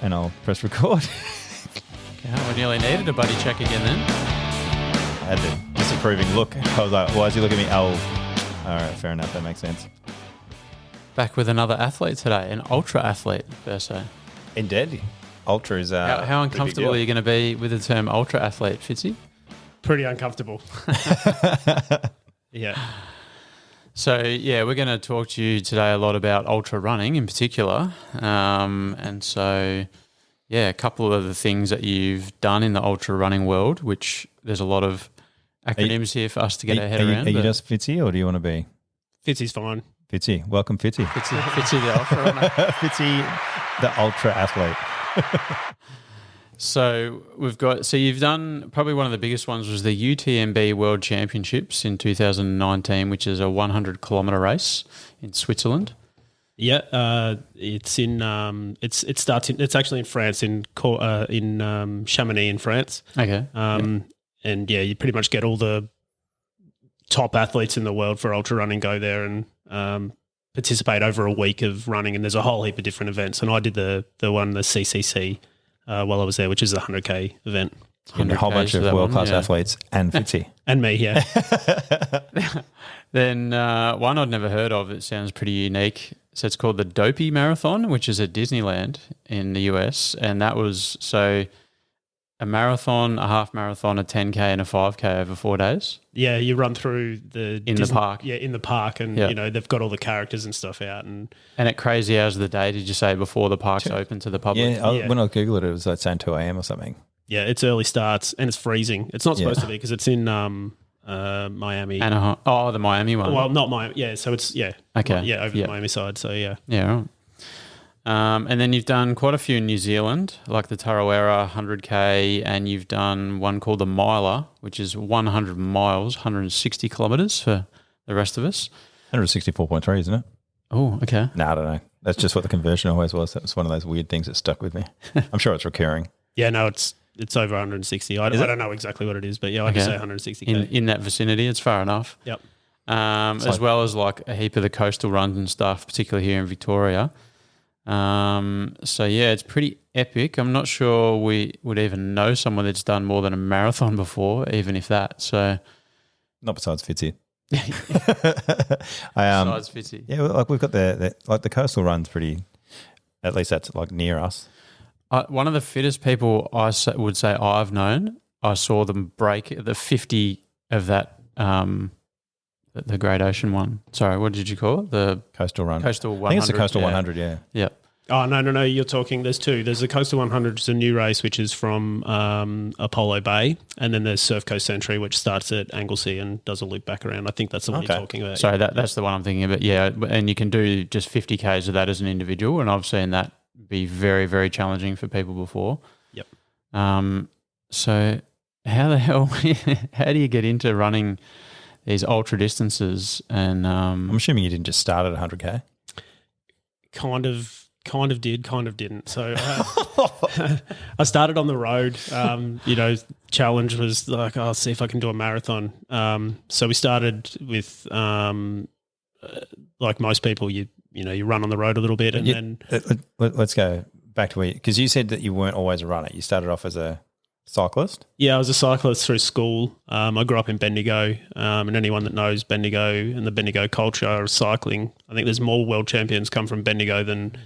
and I'll press record. Yeah, we nearly needed a buddy check again then. I had the disapproving look. I was like, why is he looking at me? Oh, all right, fair enough. That makes sense. Back with another athlete today, an ultra athlete per se. Indeed. Ultra is how uncomfortable are you going to be with the term ultra athlete, Fitzy? Pretty uncomfortable. Yeah. So, yeah, we're going to talk to you today a lot about ultra running in particular. And so, yeah, a couple of the things that you've done in the ultra running world, which there's a lot of acronyms here for us to get our head around. Are you just Fitzy or do you want to be? Fitzy's fine. Fitzy. Welcome, Fitzy. Fitzy the ultra runner. Fitzy the ultra athlete. So you've done probably one of the biggest ones was the UTMB World Championships in 2019, which is a 100-kilometre race in Switzerland. Yeah, it's in it's actually in France in Chamonix in France. Okay. And yeah, you pretty much get all the top athletes in the world for ultra running go there and participate over a week of running, and there's a whole heap of different events. And I did the CCC while I was there, which is a 100K event. And a whole bunch of world-class athletes and Fitzy. And me, yeah. Then one I'd never heard of, it sounds pretty unique. So it's called the Dopey Marathon, which is at Disneyland in the US. And that was a marathon, a half marathon, a 10K and a 5K over 4 days. Yeah, you run through the park. Yeah, in the park, and you know they've got all the characters and stuff out, and at crazy hours of the day. Did you say before the park's open to the public? Yeah, when I googled it, it was like saying 2 a.m. or something. Yeah, it's early starts and it's freezing. It's not supposed to be because it's in Miami. Anaheim. Oh, the Miami one. Well, not Miami. Yeah, so it's okay. Over the Miami side. So yeah. Yeah. Right. And then you've done quite a few in New Zealand, like the Tarawera 100K, and you've done one called the Miler, which is 100 miles, 160 kilometres for the rest of us. 164.3, isn't it? Oh, okay. No, I don't know. That's just what the conversion always was. That was one of those weird things that stuck with me. I'm sure it's recurring. Yeah, no, it's over 160. I don't know exactly what it is, but yeah, I can say 160K. In that vicinity, it's far enough. Yep. Well as like a heap of the coastal runs and stuff, particularly here in Victoria. So yeah, it's pretty epic. I'm not sure we would even know someone that's done more than a marathon before, even if that. So, not besides Fitzy. Besides Fitzy, yeah. Like we've got the coastal runs pretty. At least that's like near us. One of the fittest people I would say I've known. I saw them break the 50 of that. The Great Ocean one. Sorry, what did you call it? The Coastal Run. Coastal 100. I think it's the Coastal 100, yeah. Yeah. Oh, no. You're talking, there's two. There's the Coastal 100, which is a new race, which is from Apollo Bay. And then there's Surf Coast Century, which starts at Anglesea and does a loop back around. I think that's the one you're talking about. Sorry, that's the one I'm thinking about. Yeah, and you can do just 50 Ks of that as an individual, and I've seen that be very, very challenging for people before. Yep. So how the hell, how do you get into running these ultra distances? And I'm assuming you didn't just start at 100K. Kind of did, kind of didn't. So I started on the road. Challenge was like, I'll see if I can do a marathon. So we started with like most people, you run on the road a little bit, and then let's go back to where, because you said that you weren't always a runner. You started off as a cyclist? Yeah, I was a cyclist through school. I grew up in Bendigo, and anyone that knows Bendigo and the Bendigo culture of cycling, I think there's more world champions come from Bendigo than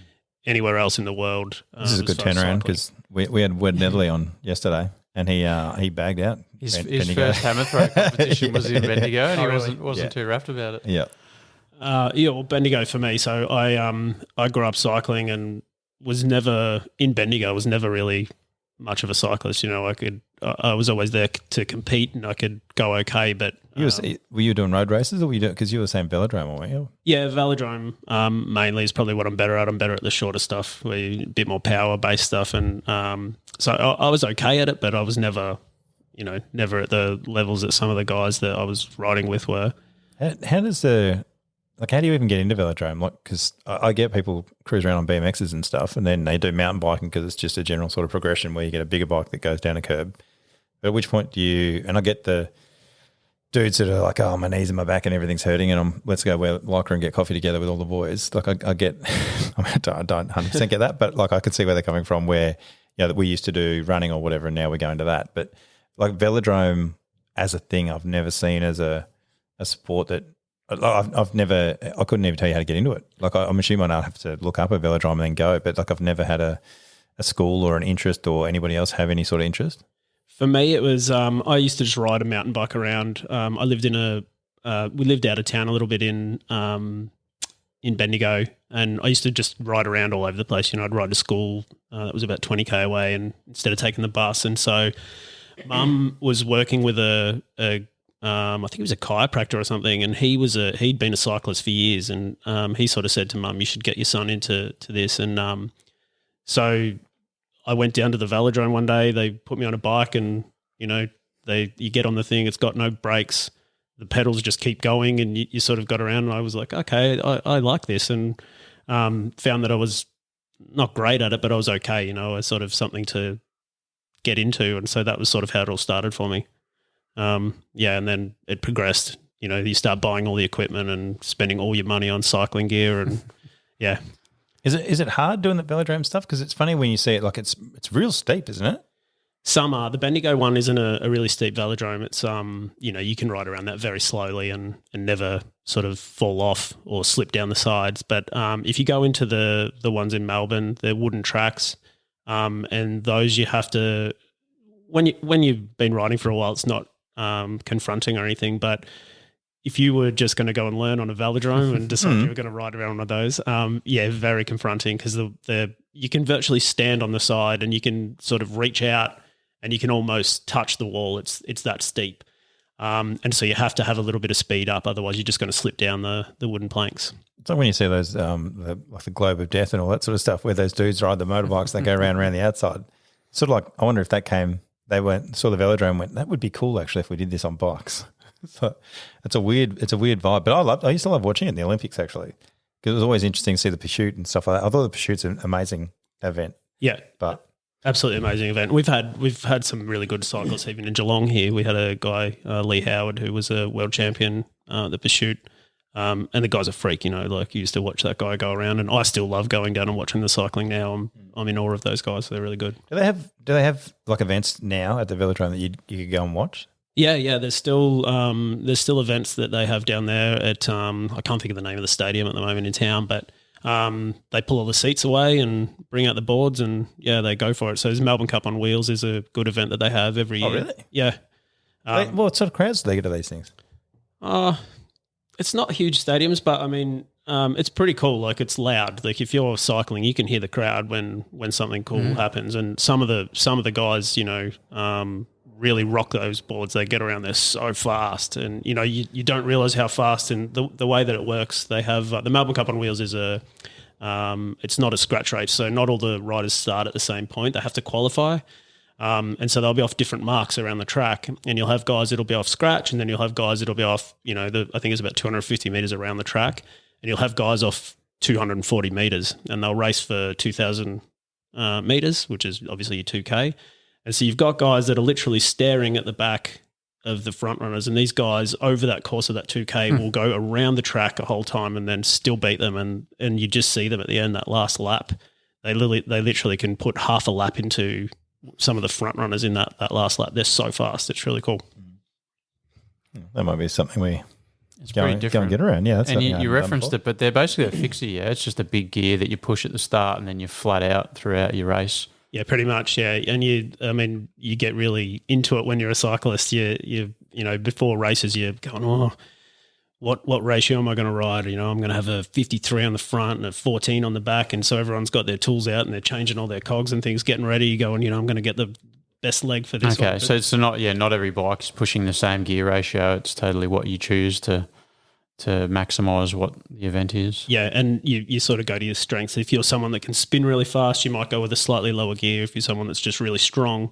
anywhere else in the world. This is a good turnaround because we had Wed Nedley on yesterday, and he bagged out. His first hammer throw competition was in Bendigo, and he wasn't too rapt about it. Yeah. Well, Bendigo for me. So I grew up cycling and was never in Bendigo. I was never really much of a cyclist. I was always there to compete, and I could go okay. But were you doing road races, or were you doing, because you were saying velodrome, weren't you? Yeah, velodrome mainly is probably what I'm better at. I'm better at the shorter stuff, a bit more power based stuff, and so I was okay at it, but I was never at the levels that some of the guys that I was riding with were. How do you even get into velodrome? Like, because I get people cruise around on BMXs and stuff, and then they do mountain biking because it's just a general sort of progression where you get a bigger bike that goes down a curb. But at which point do you? And I get the dudes that are like, oh, my knees and my back and everything's hurting, and let's go wear locker and get coffee together with all the boys. Like I get, I don't 100% get that, but like I could see where they're coming from. Where that we used to do running or whatever, and now we're going to that. But like velodrome as a thing, I've never seen as a sport that I've never. I couldn't even tell you how to get into it. Like I'm assuming I'd have to look up a velodrome and then go. But like I've never had a school or an interest or anybody else have any sort of interest. For me, it was I used to just ride a mountain bike around. I lived we lived out of town a little bit in Bendigo, and I used to just ride around all over the place. You know, I'd ride to school that was about 20k away, and instead of taking the bus, and so Mum was working with I think he was a chiropractor or something, and he'd been a cyclist for years, and he sort of said to Mum, "You should get your son into this," and so I went down to the velodrome one day. They put me on a bike, and you get on the thing. It's got no brakes. The pedals just keep going, and you sort of got around. And I was like, okay, I like this, and found that I was not great at it, but I was okay. It's sort of something to get into, and so that was sort of how it all started for me. And then it progressed. You start buying all the equipment and spending all your money on cycling gear, and yeah. Is it hard doing the velodrome stuff? Because it's funny when you see it, like it's real steep, isn't it? Some are. The Bendigo one isn't a really steep velodrome. It's you can ride around that very slowly and never sort of fall off or slip down the sides. But if you go into the ones in Melbourne, they're wooden tracks, and those you have to when you've been riding for a while, it's not confronting or anything, but if you were just going to go and learn on a velodrome and decide you were going to ride around one of those, very confronting, because you can virtually stand on the side and you can sort of reach out and you can almost touch the wall. It's that steep. And so you have to have a little bit of speed up, otherwise you're just going to slip down the wooden planks. It's like when you see those, like the Globe of Death and all that sort of stuff, where those dudes ride the motorbikes, they go around the outside. Sort of like, I wonder if they saw the velodrome and went, that would be cool actually if we did this on bikes. So it's a weird vibe, but I used to love watching it in the Olympics actually, because it was always interesting to see the pursuit and stuff like that. I thought the pursuit's an amazing event. Yeah, but absolutely amazing event. We've had some really good cyclists even in Geelong here. We had a guy, Lee Howard, who was a world champion the pursuit, and the guy's a freak. Like you used to watch that guy go around, and I still love going down and watching the cycling now. I'm in awe of those guys. They're really good. Do they have like events now at the velodrome that you could go and watch? Yeah. There's still events that they have down there at I can't think of the name of the stadium at the moment in town, but they pull all the seats away and bring out the boards, and they go for it. So Melbourne Cup on Wheels is a good event that they have every year. Oh, really? Yeah. What sort of crowds do they get to these things? It's not huge stadiums, but I mean, it's pretty cool. Like it's loud. Like if you're cycling, you can hear the crowd when something cool happens. And some of the guys, really rock those boards. They get around there so fast, and you don't realize how fast. And the way that it works, they have the Melbourne Cup on Wheels is it's not a scratch race, so not all the riders start at the same point. They have to qualify, and so they'll be off different marks around the track. And you'll have guys that'll be off scratch, and then you'll have guys that'll be off. I think it's about 250 meters around the track, and you'll have guys off 240 meters, and they'll race for 2,000 meters, which is obviously your 2K. And so you've got guys that are literally staring at the back of the front runners, and these guys over that course of that 2K will go around the track a whole time and then still beat them, and you just see them at the end, that last lap. They literally can put half a lap into some of the front runners in that last lap. They're so fast. It's really cool. That might be something it's pretty different. Go and get around. Yeah, that's and you referenced it, but they're basically a Fitzy. Yeah, it's just a big gear that you push at the start and then you flat out throughout your race. Yeah, pretty much. Yeah, and you get really into it when you're a cyclist. You before races you're going, what ratio am I going to ride? I'm going to have a 53 on the front and a 14 on the back, and so everyone's got their tools out and they're changing all their cogs and things, getting ready. You going, I'm going to get the best leg for this. Okay, so it's not every bike is pushing the same gear ratio. It's totally what you choose to maximise what the event is. Yeah, and you sort of go to your strengths. If you're someone that can spin really fast, you might go with a slightly lower gear. If you're someone that's just really strong,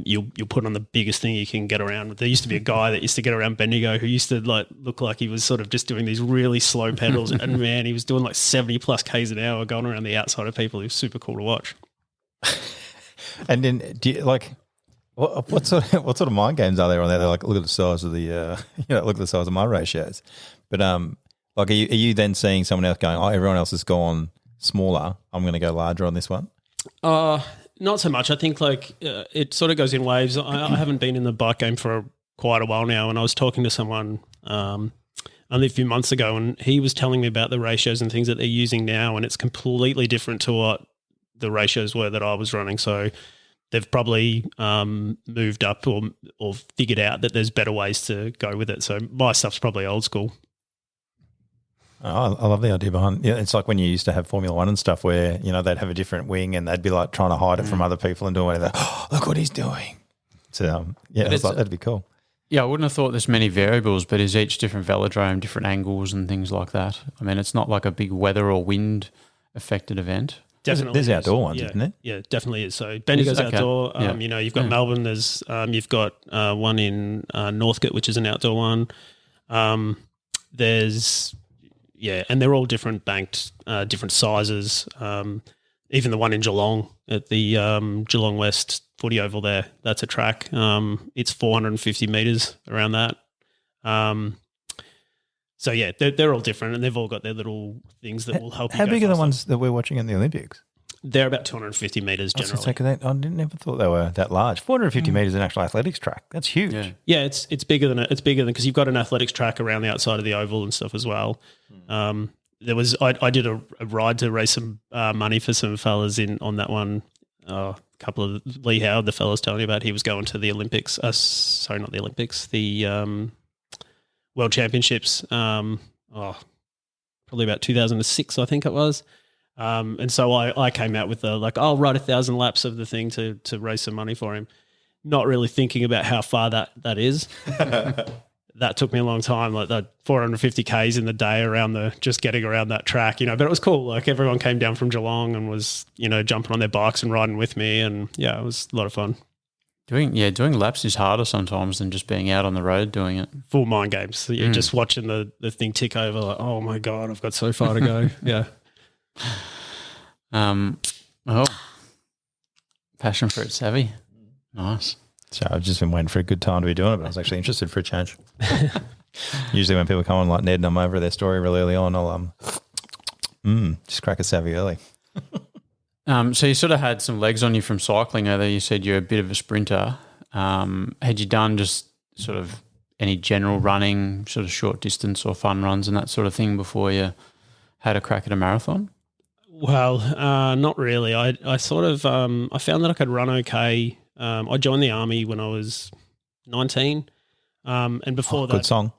you'll put on the biggest thing you can get around. There used to be a guy that used to get around Bendigo who used to look like he was sort of just doing these really slow pedals, and man, he was doing like 70 plus Ks an hour going around the outside of people. He was super cool to watch. And then do you What sort of mind games are there on there? They're like, look at the size of the, look at the size of my ratios. But like, are you then seeing someone else going, oh, everyone else has gone smaller, I'm going to go larger on this one? Not so much. I think it sort of goes in waves. I haven't been in the bike game for quite a while now, and I was talking to someone only a few months ago, and he was telling me about the ratios and things that they're using now, and it's completely different to what the ratios were that I was running. So they've probably moved up or figured out that there's better ways to go with it. So my stuff's probably old school. Oh, I love the idea behind. Yeah, it's like when you used to have Formula One and stuff, where they'd have a different wing and they'd be like trying to hide it from other people and doing whatever. Oh, look what he's doing. So I was like, that'd be cool. Yeah, I wouldn't have thought there's many variables, but is each different velodrome, different angles and things like that? I mean, it's not like a big weather or wind affected event. Definitely, there's outdoor ones, isn't there? Yeah, definitely is. So Bendigo's outdoor. You've got Melbourne. There's you've got one in Northcote, which is an outdoor one. There's and they're all different banked, different sizes. Even the one in Geelong at the Geelong West Footy Oval there, that's a track. It's 450 metres around that. So, yeah, they're all different, and they've all got their little things that will help you. How big are the ones that we're watching in the Olympics? They're about 250 metres generally. I never thought they were that large. 450 metres is an actual athletics track. That's huge. Yeah, it's bigger than because you've got an athletics track around the outside of the oval and stuff as well. There was I did a ride to raise some money for some fellas on that one. A couple of Lee Howard, the fellas telling me about, he was going to the Olympics. Sorry, not the Olympics. The World Championships. Probably about 2006, I think it was. And so I came out with I'll ride 1,000 laps of the thing to raise some money for him, not really thinking about how far that is. That took me a long time, like the 450 Ks in the day just getting around that track, but it was cool. Like everyone came down from Geelong and was, jumping on their bikes and riding with me. And yeah, it was a lot of fun. Doing laps is harder sometimes than just being out on the road doing it. Full mind games. So you're just watching the thing tick over like, oh my God, I've got so far to go. Yeah. Passion fruit savvy. Nice. So I've just been waiting for a good time to be doing it, but I was actually interested for a change. Usually when people come on like Ned and I'm over their story real early on, I'll just crack a savvy early. So you sort of had some legs on you from cycling, although you said you're a bit of a sprinter. Had you done just sort of any general running, sort of short distance or fun runs and that sort of thing before you had a crack at a marathon? Well, not really. I sort of I found that I could run okay. I joined the army when I was 19, and before that, good song,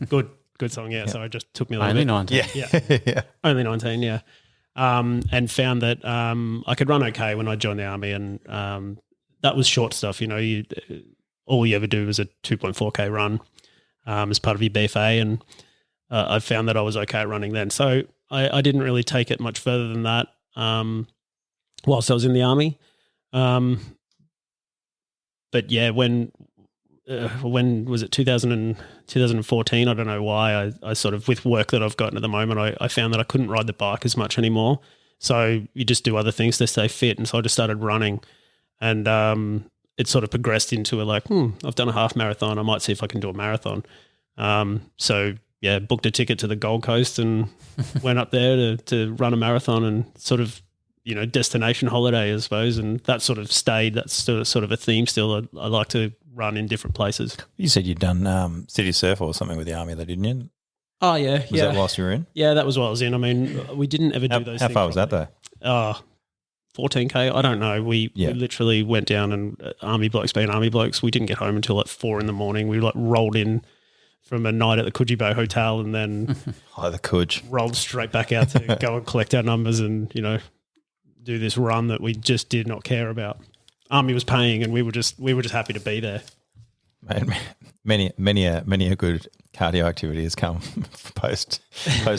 good song. Yeah, so it just took me a little only bit. 19. Yeah, only 19. Yeah, and found that I could run okay when I joined the army, and that was short stuff. All you ever do is a 2.4K run as part of your BFA, and I found that I was okay at running then. So I didn't really take it much further than that whilst I was in the army. But yeah, when was it 2014? I don't know why. I sort of, with work that I've gotten at the moment, I found that I couldn't ride the bike as much anymore. So you just do other things to stay fit. And so I just started running, and it sort of progressed into I've done a half marathon. I might see if I can do a marathon. So yeah, booked a ticket to the Gold Coast and went up there to run a marathon, and sort of, destination holiday, I suppose. And that sort of stayed. That's sort of a theme still. I like to run in different places. You said you'd done City Surf or something with the army, though, didn't you? Oh, yeah. Was that whilst you were in? Yeah, that was while I was in. I mean, we didn't ever do those things. How far was that, though? 14K. I don't know. We literally went down, and army blokes being army blokes, we didn't get home until 4 a.m. We rolled in from a night at the Coogee Hotel, and then the Coog rolled straight back out to go and collect our numbers and, do this run that we just did not care about. Army was paying, and we were just happy to be there. Many a good cardio activity has come post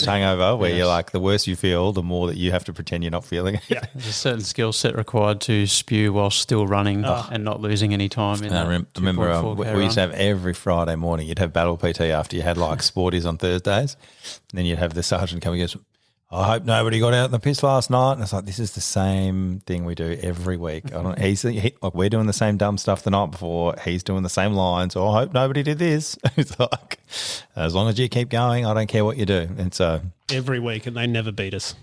hangover, where you're like, the worse you feel, the more that you have to pretend you're not feeling it. Yeah, there's a certain skill set required to spew while still running and not losing any time. I remember we used to have every Friday morning, you'd have battle PT after you had sporties on Thursdays, and then you'd have the sergeant come and go, I hope nobody got out in the piss last night. And it's like, this is the same thing we do every week. Like we're doing the same dumb stuff the night before. He's doing the same lines. Oh, I hope nobody did this. It's like, as long as you keep going, I don't care what you do. And so every week, and they never beat us.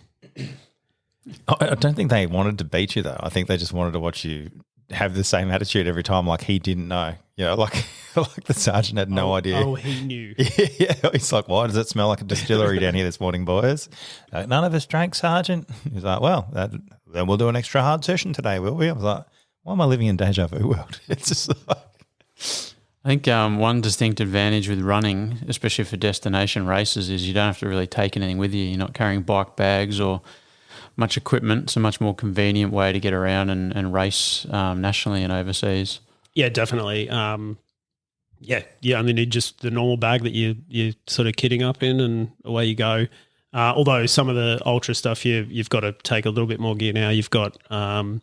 I don't think they wanted to beat you though. I think they just wanted to watch you have the same attitude every time, like he didn't know. Like the sergeant had no idea. Oh, he knew. Yeah, he's like, why does it smell like a distillery down here this morning, boys? None of us drank, Sergeant. He's like, well, then we'll do an extra hard session today, will we? I was like, why am I living in deja vu world? It's just like... I think one distinct advantage with running, especially for destination races, is you don't have to really take anything with you. You're not carrying bike bags or much equipment. It's a much more convenient way to get around and race nationally and overseas. Yeah, definitely. You only need just the normal bag that you're sort of kitting up in, and away you go. Although some of the ultra stuff, you've got to take a little bit more gear now. You've got, I'm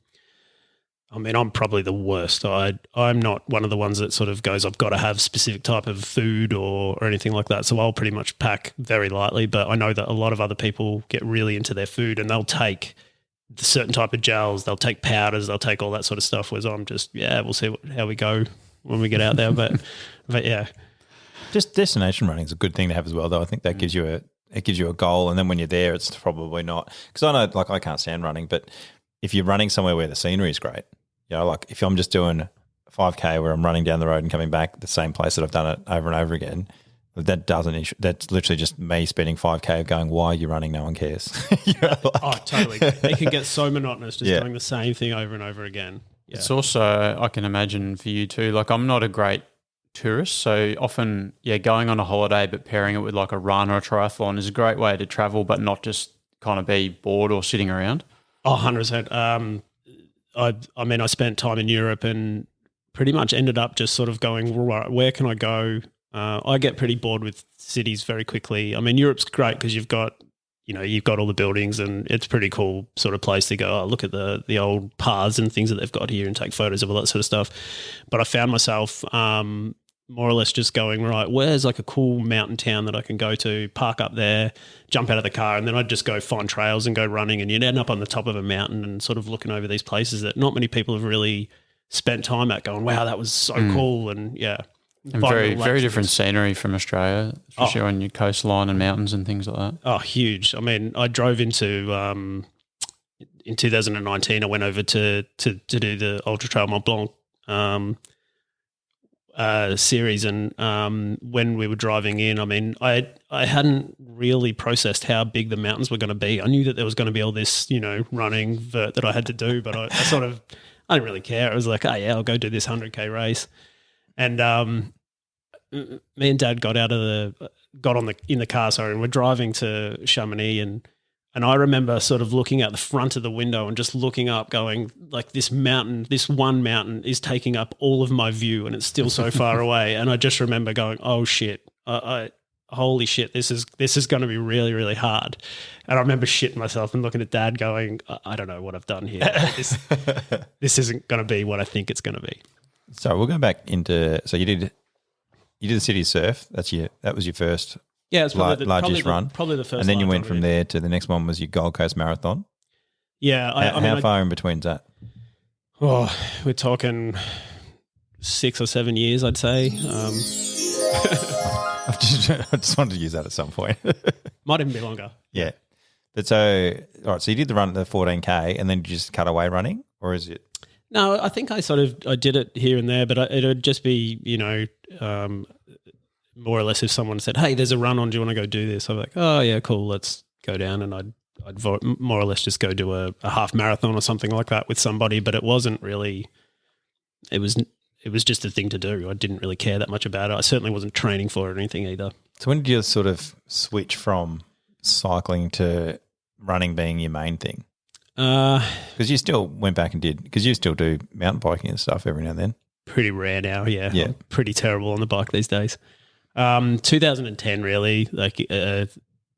probably the worst. I'm not one of the ones that sort of goes, I've got to have specific type of food or anything like that. So I'll pretty much pack very lightly. But I know that a lot of other people get really into their food, and they'll take the certain type of gels, they'll take powders, they'll take all that sort of stuff. Whereas I'm just, we'll see how we go when we get out there. But yeah. Just destination running is a good thing to have as well, though. I think that gives you a goal, and then when you're there, it's probably not, because I know, like, I can't stand running, but if you're running somewhere where the scenery is great, like if I'm just doing 5K where I'm running down the road and coming back the same place that I've done it over and over again, that's literally just me spending 5K going, why are you running? No one cares. Totally. It can get so monotonous just doing the same thing over and over again. Yeah. It's also, I can imagine for you too, like I'm not a great tourist, so often, going on a holiday but pairing it with like a run or a triathlon is a great way to travel but not just kind of be bored or sitting around. 100%. I spent time in Europe and pretty much ended up just sort of going, right, where can I go? I get pretty bored with cities very quickly. I mean, Europe's great because you've got all the buildings, and it's a pretty cool sort of place to go. Look at the old paths and things that they've got here and take photos of all that sort of stuff. But I found myself more or less just going, right, where's like a cool mountain town that I can go to, park up there, jump out of the car, and then I'd just go find trails and go running, and you'd end up on the top of a mountain and sort of looking over these places that not many people have really spent time at, going, wow, that was so cool. And and very, very different scenery from Australia, especially on your coastline and mountains and things like that. Oh, huge. I mean, I drove into in 2019, I went over to do the Ultra Trail Mont Blanc series, and when we were driving in, I mean, I hadn't really processed how big the mountains were going to be. I knew that there was going to be all this, running vert that I had to do, but I didn't really care. I was like, oh yeah, I'll go do this 100K race. And me and Dad got in the car, and we're driving to Chamonix, and I remember sort of looking out the front of the window and just looking up, going, like, this one mountain is taking up all of my view, and it's still so far away. And I just remember going, oh shit, holy shit, this is going to be really, really hard. And I remember shitting myself and looking at Dad going, I don't know what I've done here. This isn't going to be what I think it's going to be. So we'll go back into, so you did the city surf. That was your first it's largest run. Probably the first. And then you went from there to the next one was your Gold Coast Marathon. Yeah. How far in between is that? Oh, we're talking 6 or 7 years, I'd say. I just wanted to use that at some point. Might even be longer. Yeah. But so, all right, so you did the run at the 14K and then you just cut away running, or is it? No, I think I did it here and there, but it would just be, more or less if someone said, hey, there's a run on, do you want to go do this? I'm like, oh yeah, cool, let's go down. And I'd more or less just go do a half marathon or something like that with somebody, but it wasn't really, it was just a thing to do. I didn't really care that much about it. I certainly wasn't training for it or anything either. So when did you sort of switch from cycling to running being your main thing? Because you still went back and because you still do mountain biking and stuff every now and then. Pretty rare now, yeah. I'm pretty terrible on the bike these days. 2010 really, like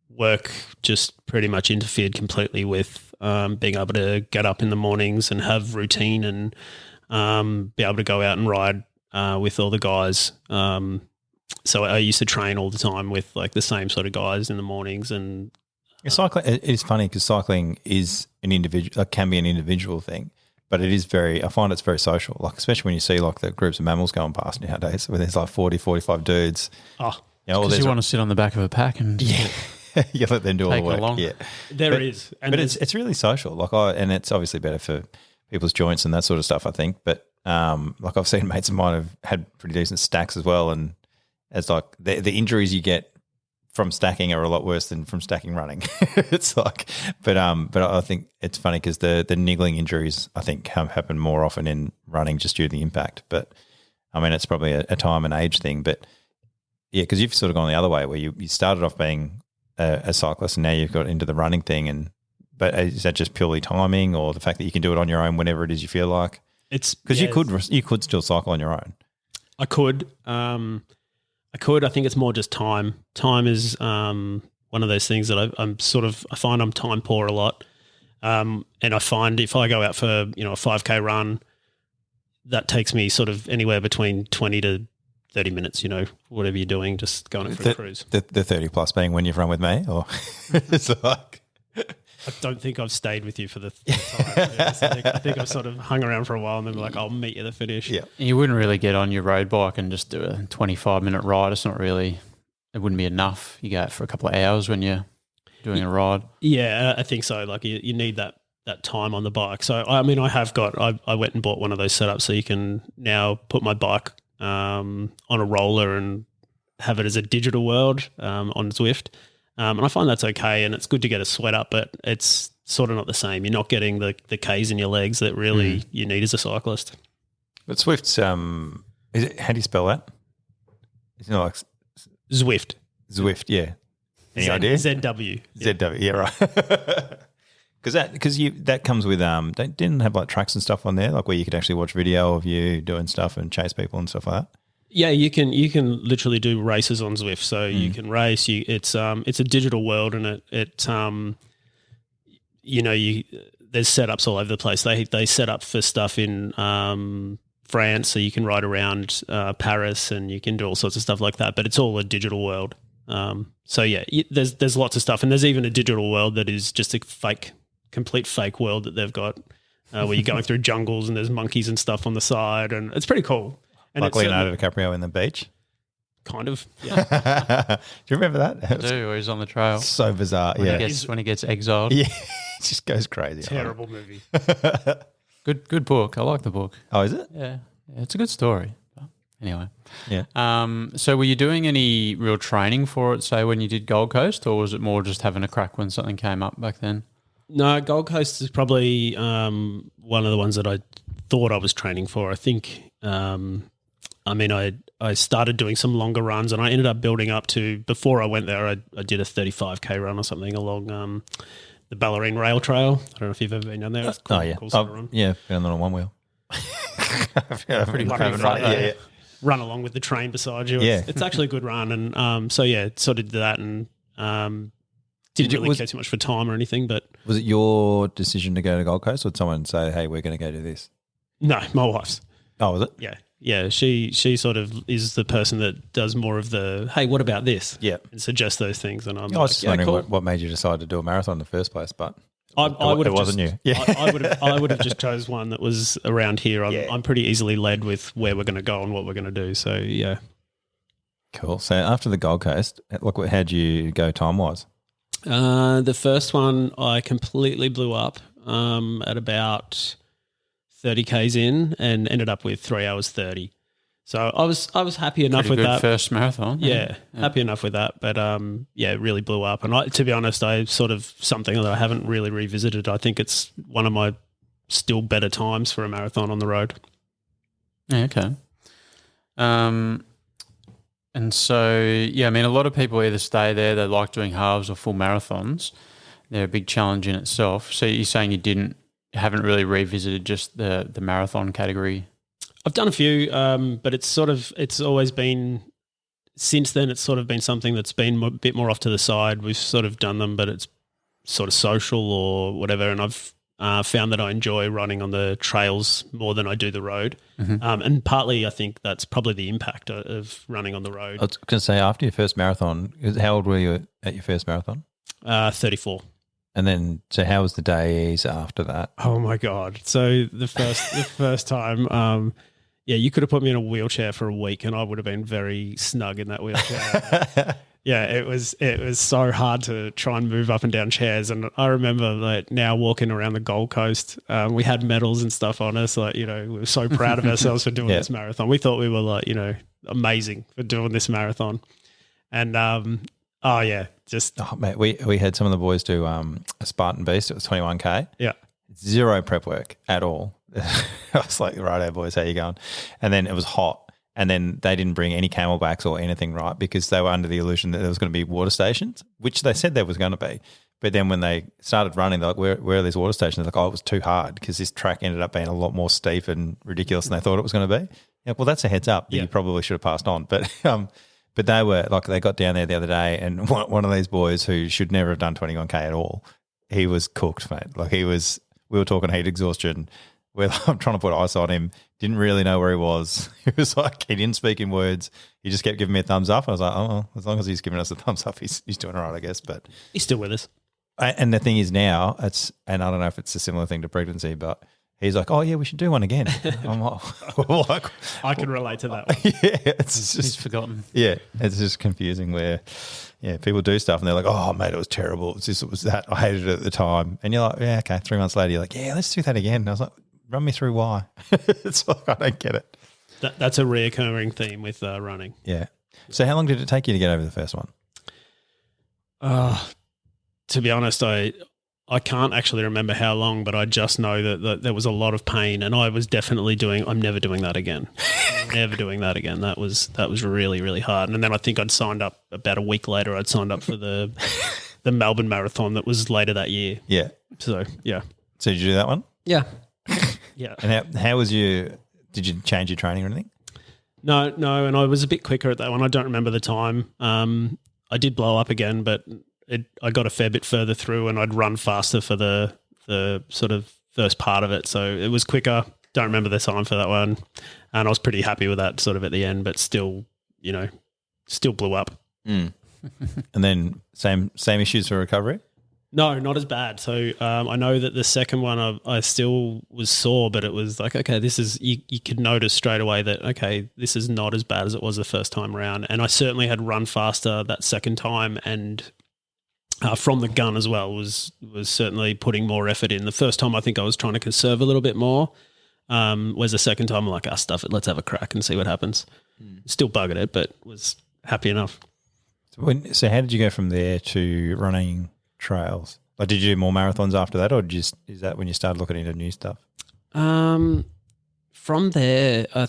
work just pretty much interfered completely with being able to get up in the mornings and have routine and be able to go out and ride with all the guys. So I used to train all the time with like the same sort of guys in the mornings, and Cycling, it is funny because cycling is an individual, can be an individual thing, but it is I find it's very social, like especially when you see like the groups of mammals going past nowadays where there's like 40, 45 dudes. Oh, because you want to sit on the back of a pack and you let them do all the work. Along. Yeah, there is. But it's really social, and it's obviously better for people's joints and that sort of stuff, I think. But like I've seen mates of mine have had pretty decent stacks as well, and it's like the injuries you get from stacking are a lot worse than from stacking running. It's like, but I think it's funny because the niggling injuries I think happen more often in running just due to the impact. But I mean, it's probably a time and age thing. But yeah, because you've sort of gone the other way where you started off being a cyclist and now you've got into the running thing. But is that just purely timing or the fact that you can do it on your own whenever it is you feel like? It's because you could still cycle on your own. I could. I think it's more just time. Time is one of those things that I find I'm time poor a lot. And I find if I go out for, a 5K run, that takes me sort of anywhere between 20 to 30 minutes, whatever you're doing, just going for a cruise. The 30 plus being when you've run with me, or it's like... I don't think I've stayed with you for the time. I think I've sort of hung around for a while and then like, I'll meet you at the finish. Yeah. You wouldn't really get on your road bike and just do a 25-minute ride. It's not really, it wouldn't be enough. You go out for a couple of hours when you're doing a ride. Yeah, I think so. Like you need that time on the bike. So, I mean, I went and bought one of those setups so you can now put my bike on a roller and have it as a digital world on Zwift. And I find that's okay, and it's good to get a sweat up, but it's sort of not the same. You're not getting the Ks in your legs that really you need as a cyclist. But Swift's how do you spell that? It's not like Zwift. Zwift, yeah. Any idea? ZW. ZW, yeah, right. Because that comes with didn't have like tracks and stuff on there, like where you could actually watch video of you doing stuff and chase people and stuff like that. Yeah, you can literally do races on Zwift. So you can race. It's a digital world, and there's setups all over the place. They set up for stuff in France, so you can ride around Paris, and you can do all sorts of stuff like that. But it's all a digital world. So yeah, there's lots of stuff, and there's even a digital world that is just a complete fake world that they've got, where you're going through jungles and there's monkeys and stuff on the side, and it's pretty cool. And like Leonardo DiCaprio in the beach? Kind of, yeah. Do you remember that? I do, where he's on the trail. So bizarre, When he gets exiled. Yeah, it just goes crazy. Terrible movie. Good book. I like the book. Oh, is it? Yeah, it's a good story. But anyway. Yeah. So were you doing any real training for it, say, when you did Gold Coast, or was it more just having a crack when something came up back then? No, Gold Coast is probably one of the ones that I thought I was training for. I think I started doing some longer runs, and I ended up building up to, before I went there, I did a 35K run or something along the Ballerine Rail Trail. I don't know if you've ever been down there. It's cool, cool sort of run. Yeah, been on one wheel. Pretty fun. Yeah. Run along with the train beside you. It's actually a good run. And sort of did that, and didn't really care too much for time or anything. But was it your decision to go to Gold Coast, or did someone say, hey, we're going to go do this? No, my wife's. Oh, was it? Yeah. Yeah, she sort of is the person that does more of the, hey, what about this? Yeah. And suggests those things. And I was just wondering what made you decide to do a marathon in the first place, but it wasn't you. Yeah. I would have just chose one that was around here. I'm pretty easily led with where we're going to go and what we're going to do. So, yeah. Cool. So after the Gold Coast, how'd you go time-wise? The first one I completely blew up at about 30 Ks in and ended up with 3 hours 30. So I was happy enough with that. First marathon. Yeah, happy enough with that. But it really blew up. And to be honest, something that I haven't really revisited. I think it's one of my still better times for a marathon on the road. Yeah, okay. And so, I mean, a lot of people either stay there, they like doing halves or full marathons. They're a big challenge in itself. So you're saying you haven't really revisited just the marathon category? I've done a few, but it's always been, since then it's sort of been something that's been a bit more off to the side. We've sort of done them, but it's sort of social or whatever, and I've found that I enjoy running on the trails more than I do the road. Mm-hmm. And partly I think that's probably the impact of running on the road. I was going to say, after your first marathon, how old were you at your first marathon? 34. And then, so how was the days after that? Oh my God. So the first time, you could have put me in a wheelchair for a week and I would have been very snug in that wheelchair. Yeah, it was so hard to try and move up and down chairs. And I remember like now walking around the Gold Coast, we had medals and stuff on us. Like, we were so proud of ourselves for doing this marathon. We thought we were like, amazing for doing this marathon. And, mate, we had some of the boys do a Spartan Beast. It was 21K. Yeah. Zero prep work at all. I was like, righto, boys, how you going? And then it was hot. And then they didn't bring any camelbacks or anything, right? Because they were under the illusion that there was going to be water stations, which they said there was going to be. But then when they started running, they're like, where are these water stations? They're like, oh, it was too hard because this track ended up being a lot more steep and ridiculous than they thought it was going to be. Yeah, well, that's a heads up that you probably should have passed on. But they were like, they got down there the other day and one of these boys who should never have done 21K at all, he was cooked, mate. Like we were talking heat exhaustion. I'm trying to put ice on him. Didn't really know where he was. He was like, he didn't speak in words. He just kept giving me a thumbs up. I was like, oh, well, as long as he's giving us a thumbs up, he's doing all right, I guess. But he's still with us. And the thing is now, and I don't know if it's a similar thing to pregnancy, but he's like, oh, yeah, we should do one again. I'm like, I can relate to that one. Yeah, it's just He's forgotten. Yeah, it's just confusing where, people do stuff and they're like, oh, mate, it was terrible. It was this, it was that. I hated it at the time. And you're like, yeah, okay. 3 months later, you're like, yeah, let's do that again. And I was like, run me through why. It's like, I don't get it. That's a reoccurring theme with running. Yeah. So how long did it take you to get over the first one? To be honest, I can't actually remember how long, but I just know that there was a lot of pain and I was definitely I'm never doing that again. Never doing that again. That was really, really hard. And then I think I'd signed up about a week later, I'd signed up for the Melbourne Marathon that was later that year. Yeah. So, yeah. So did you do that one? Yeah. Yeah. And how was did you change your training or anything? No, and I was a bit quicker at that one. I don't remember the time. I did blow up again, but I got a fair bit further through and I'd run faster for the sort of first part of it. So it was quicker. Don't remember the time for that one. And I was pretty happy with that sort of at the end, but still, still blew up. Mm. And then same issues for recovery? No, not as bad. So I know that the second one I still was sore, but it was like, okay, this is, you could notice straight away that, okay, this is not as bad as it was the first time around. And I certainly had run faster that second time and from the gun as well was certainly putting more effort in. The first time I think I was trying to conserve a little bit more, whereas the second time I'm like, stuff it, let's have a crack and see what happens. Still buggered it, but was happy enough. So how did you go from there to running trails? Like, did you do more marathons after that, or is that when you started looking into new stuff? From there, I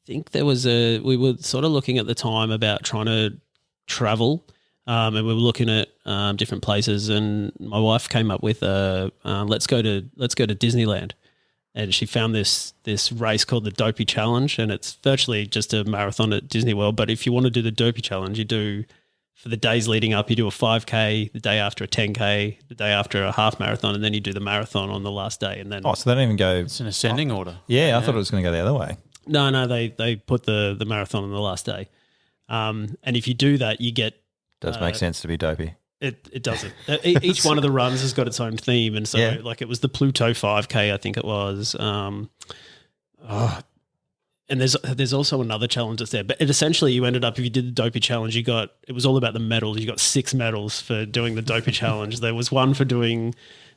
think there was we were sort of looking at the time about trying to travel, and we were looking at different places. And my wife came up with let's go to Disneyland, and she found this race called the Dopey Challenge, and it's virtually just a marathon at Disney World. But if you want to do the Dopey Challenge, you do. For the days leading up, you do a 5K, the day after a 10K, the day after a half marathon, and then you do the marathon on the last day. And then so they don't even go. It's an ascending order. Yeah, I thought it was going to go the other way. No, they put the marathon on the last day. And if you do that, you get. Does make sense to be dopey. It doesn't. Each one of the runs has got its own theme, and so like it was the Pluto 5K, I think it was. And there's also another challenge that's there. But essentially you ended up, if you did the Dopey Challenge, it was all about the medals. You got 6 medals for doing the Dopey Challenge. There was one for doing,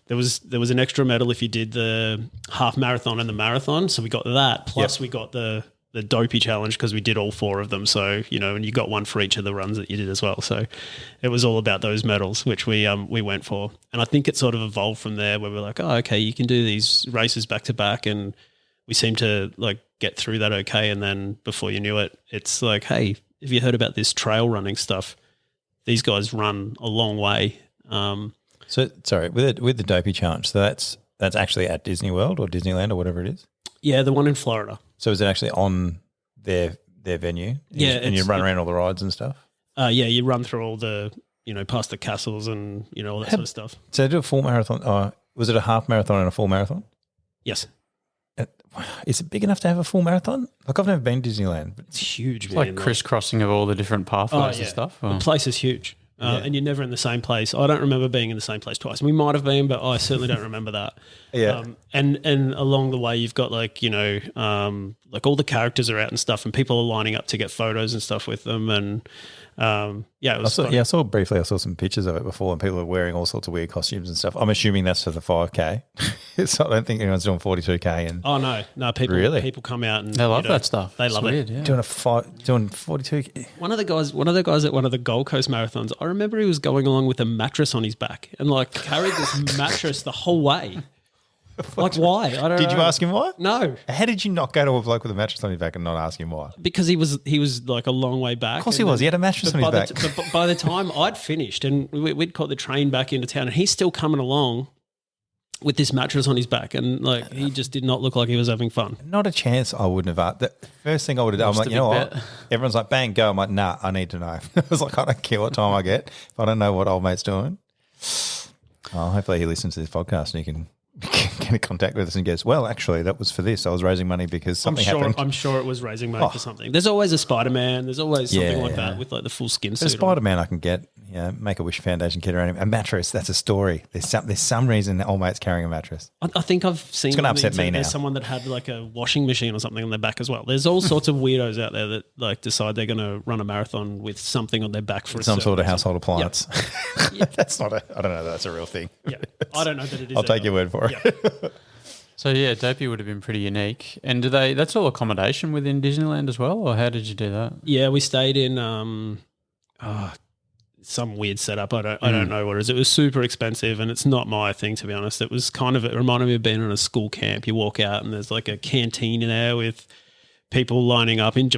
there was an extra medal if you did the half marathon and the marathon. So we got that. Plus we got the Dopey Challenge because we did all 4 of them. So, and you got one for each of the runs that you did as well. So it was all about those medals, which we went for. And I think it sort of evolved from there where we're like, oh, okay, you can do these races back to back. And we seem to like get through that okay. And then before you knew it, it's like, hey, have you heard about this trail running stuff? These guys run a long way. So sorry, with the Dopey Challenge, so that's actually at Disney World or Disneyland or whatever it is? Yeah, the one in Florida. So is it actually on their venue? And you run around all the rides and stuff? Yeah, you run through all the, past the castles and, all that sort of stuff. So they do a full marathon. Was it a half marathon and a full marathon? Yes. Is it big enough to have a full marathon? Like, I've never been to Disneyland. But it's huge. It's like crisscrossing of all the different pathways and stuff. The place is huge. and you're never in the same place. I don't remember being in the same place twice. We might have been, but I certainly don't remember that. Yeah. And along the way, you've got like, like all the characters are out and stuff, and people are lining up to get photos and stuff with them. And it was I saw briefly. I saw some pictures of it before, and people are wearing all sorts of weird costumes and stuff. I'm assuming that's for the 5K. So I don't think anyone's doing 42K. And no, people come out and they love that stuff. They love it. Yeah. Doing 42K. One of the guys at one of the Gold Coast marathons, I remember he was going along with a mattress on his back and like carried this mattress the whole way. Like why? I don't know. Did you ask him why? No. How did you not go to a bloke with a mattress on his back and not ask him why? Because he was like a long way back. Of course he was. He had a mattress on his back. But by the time I'd finished and we'd caught the train back into town, and he's still coming along with this mattress on his back, and like he just did not look like he was having fun. Not a chance. I wouldn't have asked. The first thing I would have done, I'm like, you know what? Everyone's like, bang, go. I'm like, nah, I need to know. I was like, I don't care what time I get if I don't know what old mate's doing. Oh, hopefully he listens to this podcast and he can get in contact with us and goes, well, actually, that was for this. I was raising money because something happened. I'm sure it was raising money for something. There's always a Spider-Man. There's always something like that with like the full skin suit. A Spider-Man I can get, Make-A-Wish Foundation kit around him. A mattress, that's a story. There's some reason that old mate's carrying a mattress. I think I've seen. It's going to upset me now. There's someone that had like a washing machine or something on their back as well. There's all sorts of weirdos out there that like decide they're going to run a marathon with something on their back for some sort of household appliance. Yep. That's not I don't know that that's a real thing. Yeah, I don't know that it is. I'll take your word for it. Yeah. So yeah, Dopey would have been pretty unique. And that's all accommodation within Disneyland as well, or how did you do that? Yeah, we stayed in some weird setup. I don't know what it is. It was super expensive, and it's not my thing, to be honest. It was it reminded me of being in a school camp. You walk out and there's like a canteen in there with people lining up in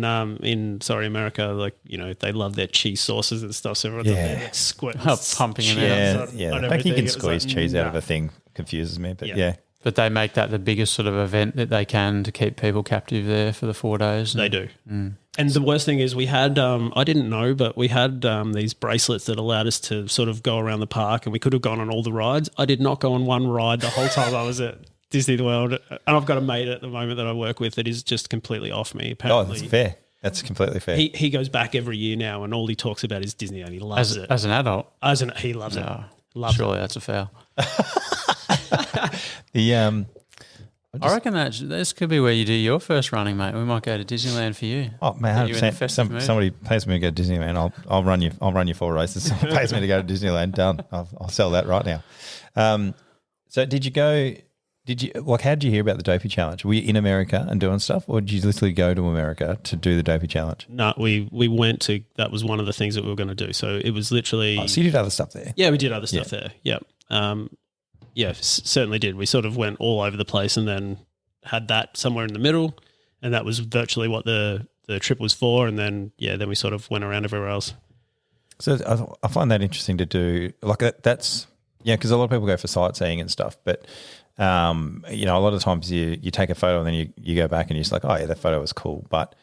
America. Like, they love their cheese sauces and stuff. So everyone's up there like squirting, pumping cheese it out. Yeah. I think you can squeeze cheese out of a thing confuses me, but yeah. But they make that the biggest sort of event that they can to keep people captive there for the 4 days. They do. Mm. And the worst thing is we had, I didn't know, but we had these bracelets that allowed us to sort of go around the park, and we could have gone on all the rides. I did not go on one ride the whole time I was at Disney World. And I've got a mate at the moment that I work with that is just completely off me. Apparently. Oh, that's fair. That's completely fair. He goes back every year now, and all he talks about is Disney, and he loves it. As an adult? He loves it. Surely that's a foul. I reckon that this could be where you do your first running, mate. We might go to Disneyland for you. Oh man, 100%. Somebody pays me to go to Disneyland. I'll run you 4 races. Someone pays me to go to Disneyland. Done. I'll sell that right now. So did you go? How did you hear about the Dopey Challenge? Were you in America and doing stuff, or did you literally go to America to do the Dopey Challenge? No, we went to. That was one of the things that we were going to do. So it was literally. Oh, so you did other stuff there? Yeah, we did other stuff there. Yeah. Certainly did. We sort of went all over the place and then had that somewhere in the middle, and that was virtually what the trip was for. And then we sort of went around everywhere else. So I find that interesting to do. Like that's because a lot of people go for sightseeing and stuff, but a lot of times you take a photo and then you go back and you're just like, oh yeah, that photo was cool. But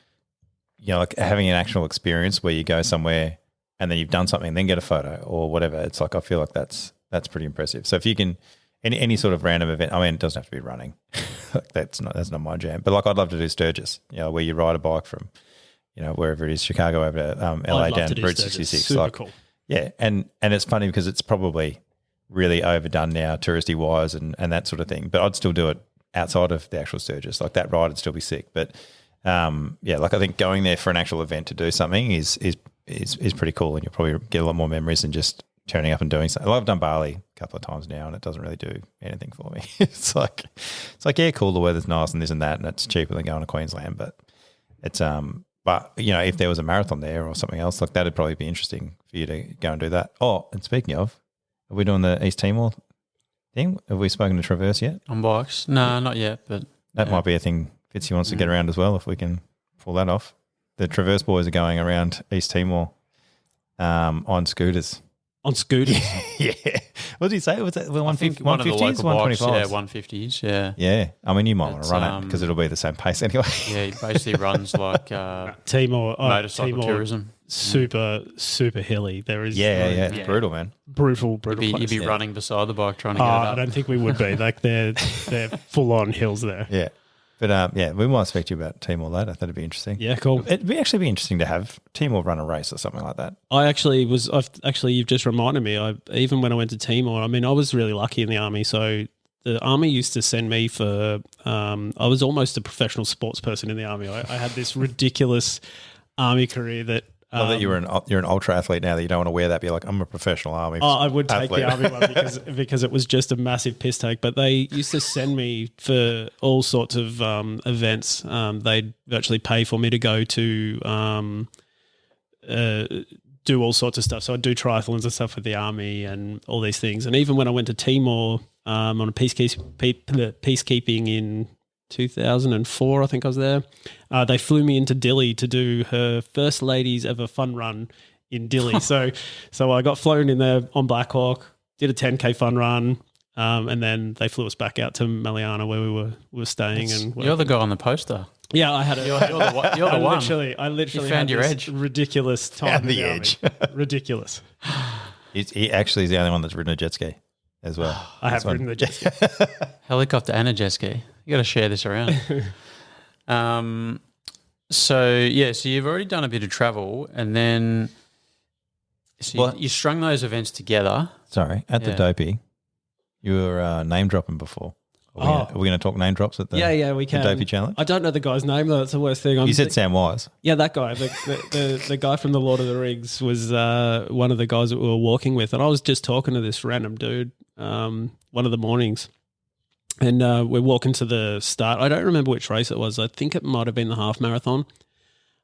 like having an actual experience where you go somewhere and then you've done something and then get a photo or whatever, it's like I feel like that's pretty impressive. So if you can any sort of random event, I mean, it doesn't have to be running. that's not my jam. But like I'd love to do Sturgis, where you ride a bike from, wherever it is, Chicago over to LA down Route 66. Super cool. Yeah, and it's funny because it's probably really overdone now, touristy wise and that sort of thing. But I'd still do it outside of the actual Sturgis. Like that ride would still be sick. But like I think going there for an actual event to do something is pretty cool, and you'll probably get a lot more memories than just turning up and doing something. I've done Bali a couple of times now, and it doesn't really do anything for me. It's like yeah, cool, the weather's nice and this and that, and it's cheaper than going to Queensland. But it's but if there was a marathon there or something else, like that'd probably be interesting for you to go and do that. Oh, and speaking of, are we doing the East Timor thing? Have we spoken to Traverse yet? On bikes? No, not yet, but that might be a thing Fitzy wants to get around as well, if we can pull that off. The Traverse boys are going around East Timor on scooters. On scooters? Yeah. What did he say? Was that 150s, 125s? 150s, yeah. Yeah. I mean, you might want to run it because it'll be the same pace anyway. Yeah, he basically runs like motorcycle tourism. Super, super hilly. There is it's brutal, man. Brutal You'd be running beside the bike trying to get it up. I don't think we would be. Like they're full on hills there. Yeah. But we might speak to you about Timor later. That'd be interesting. Yeah, cool. It'd actually be interesting to have Timor run a race or something like that. You've just reminded me, even when I went to Timor, I mean, I was really lucky in the army. So the army used to send me for, I was almost a professional sports person in the army. I had this ridiculous army career that, Love that you're an ultra athlete now that you don't want to wear that. But you're like, I'm a professional army. I would athlete. take the army one because it was just a massive piss take. But they used to send me for all sorts of events. They'd virtually pay for me to go to do all sorts of stuff. So I'd do triathlons and stuff with the army and all these things. And even when I went to Timor on a peacekeeping in 2004, I think I was there. They flew me into Dili to do her first lady's ever fun run in Dili. So I got flown in there on Black Hawk, did a 10K fun run, and then they flew us back out to Maliana where we were staying. You're the guy on the poster. Yeah, I had it. You're the one. I literally You found had your this edge. ridiculous time. Found the edge. Ridiculous. He actually is the only one that's ridden a jet ski as well. I have ridden the jet ski. Helicopter and a jet ski. You got to share this around. So you've already done a bit of travel, and then you strung those events together. Sorry, at the Dopey, you were name dropping before. Are we going to talk name drops at the we can. the Dopey Challenge? I don't know the guy's name though. That's the worst thing. You said Sam Wise. Yeah, that guy. The guy from the Lord of the Rings was one of the guys that we were walking with, and I was just talking to this random dude one of the mornings. And we're walking to the start. I don't remember which race it was. I think it might have been the half marathon.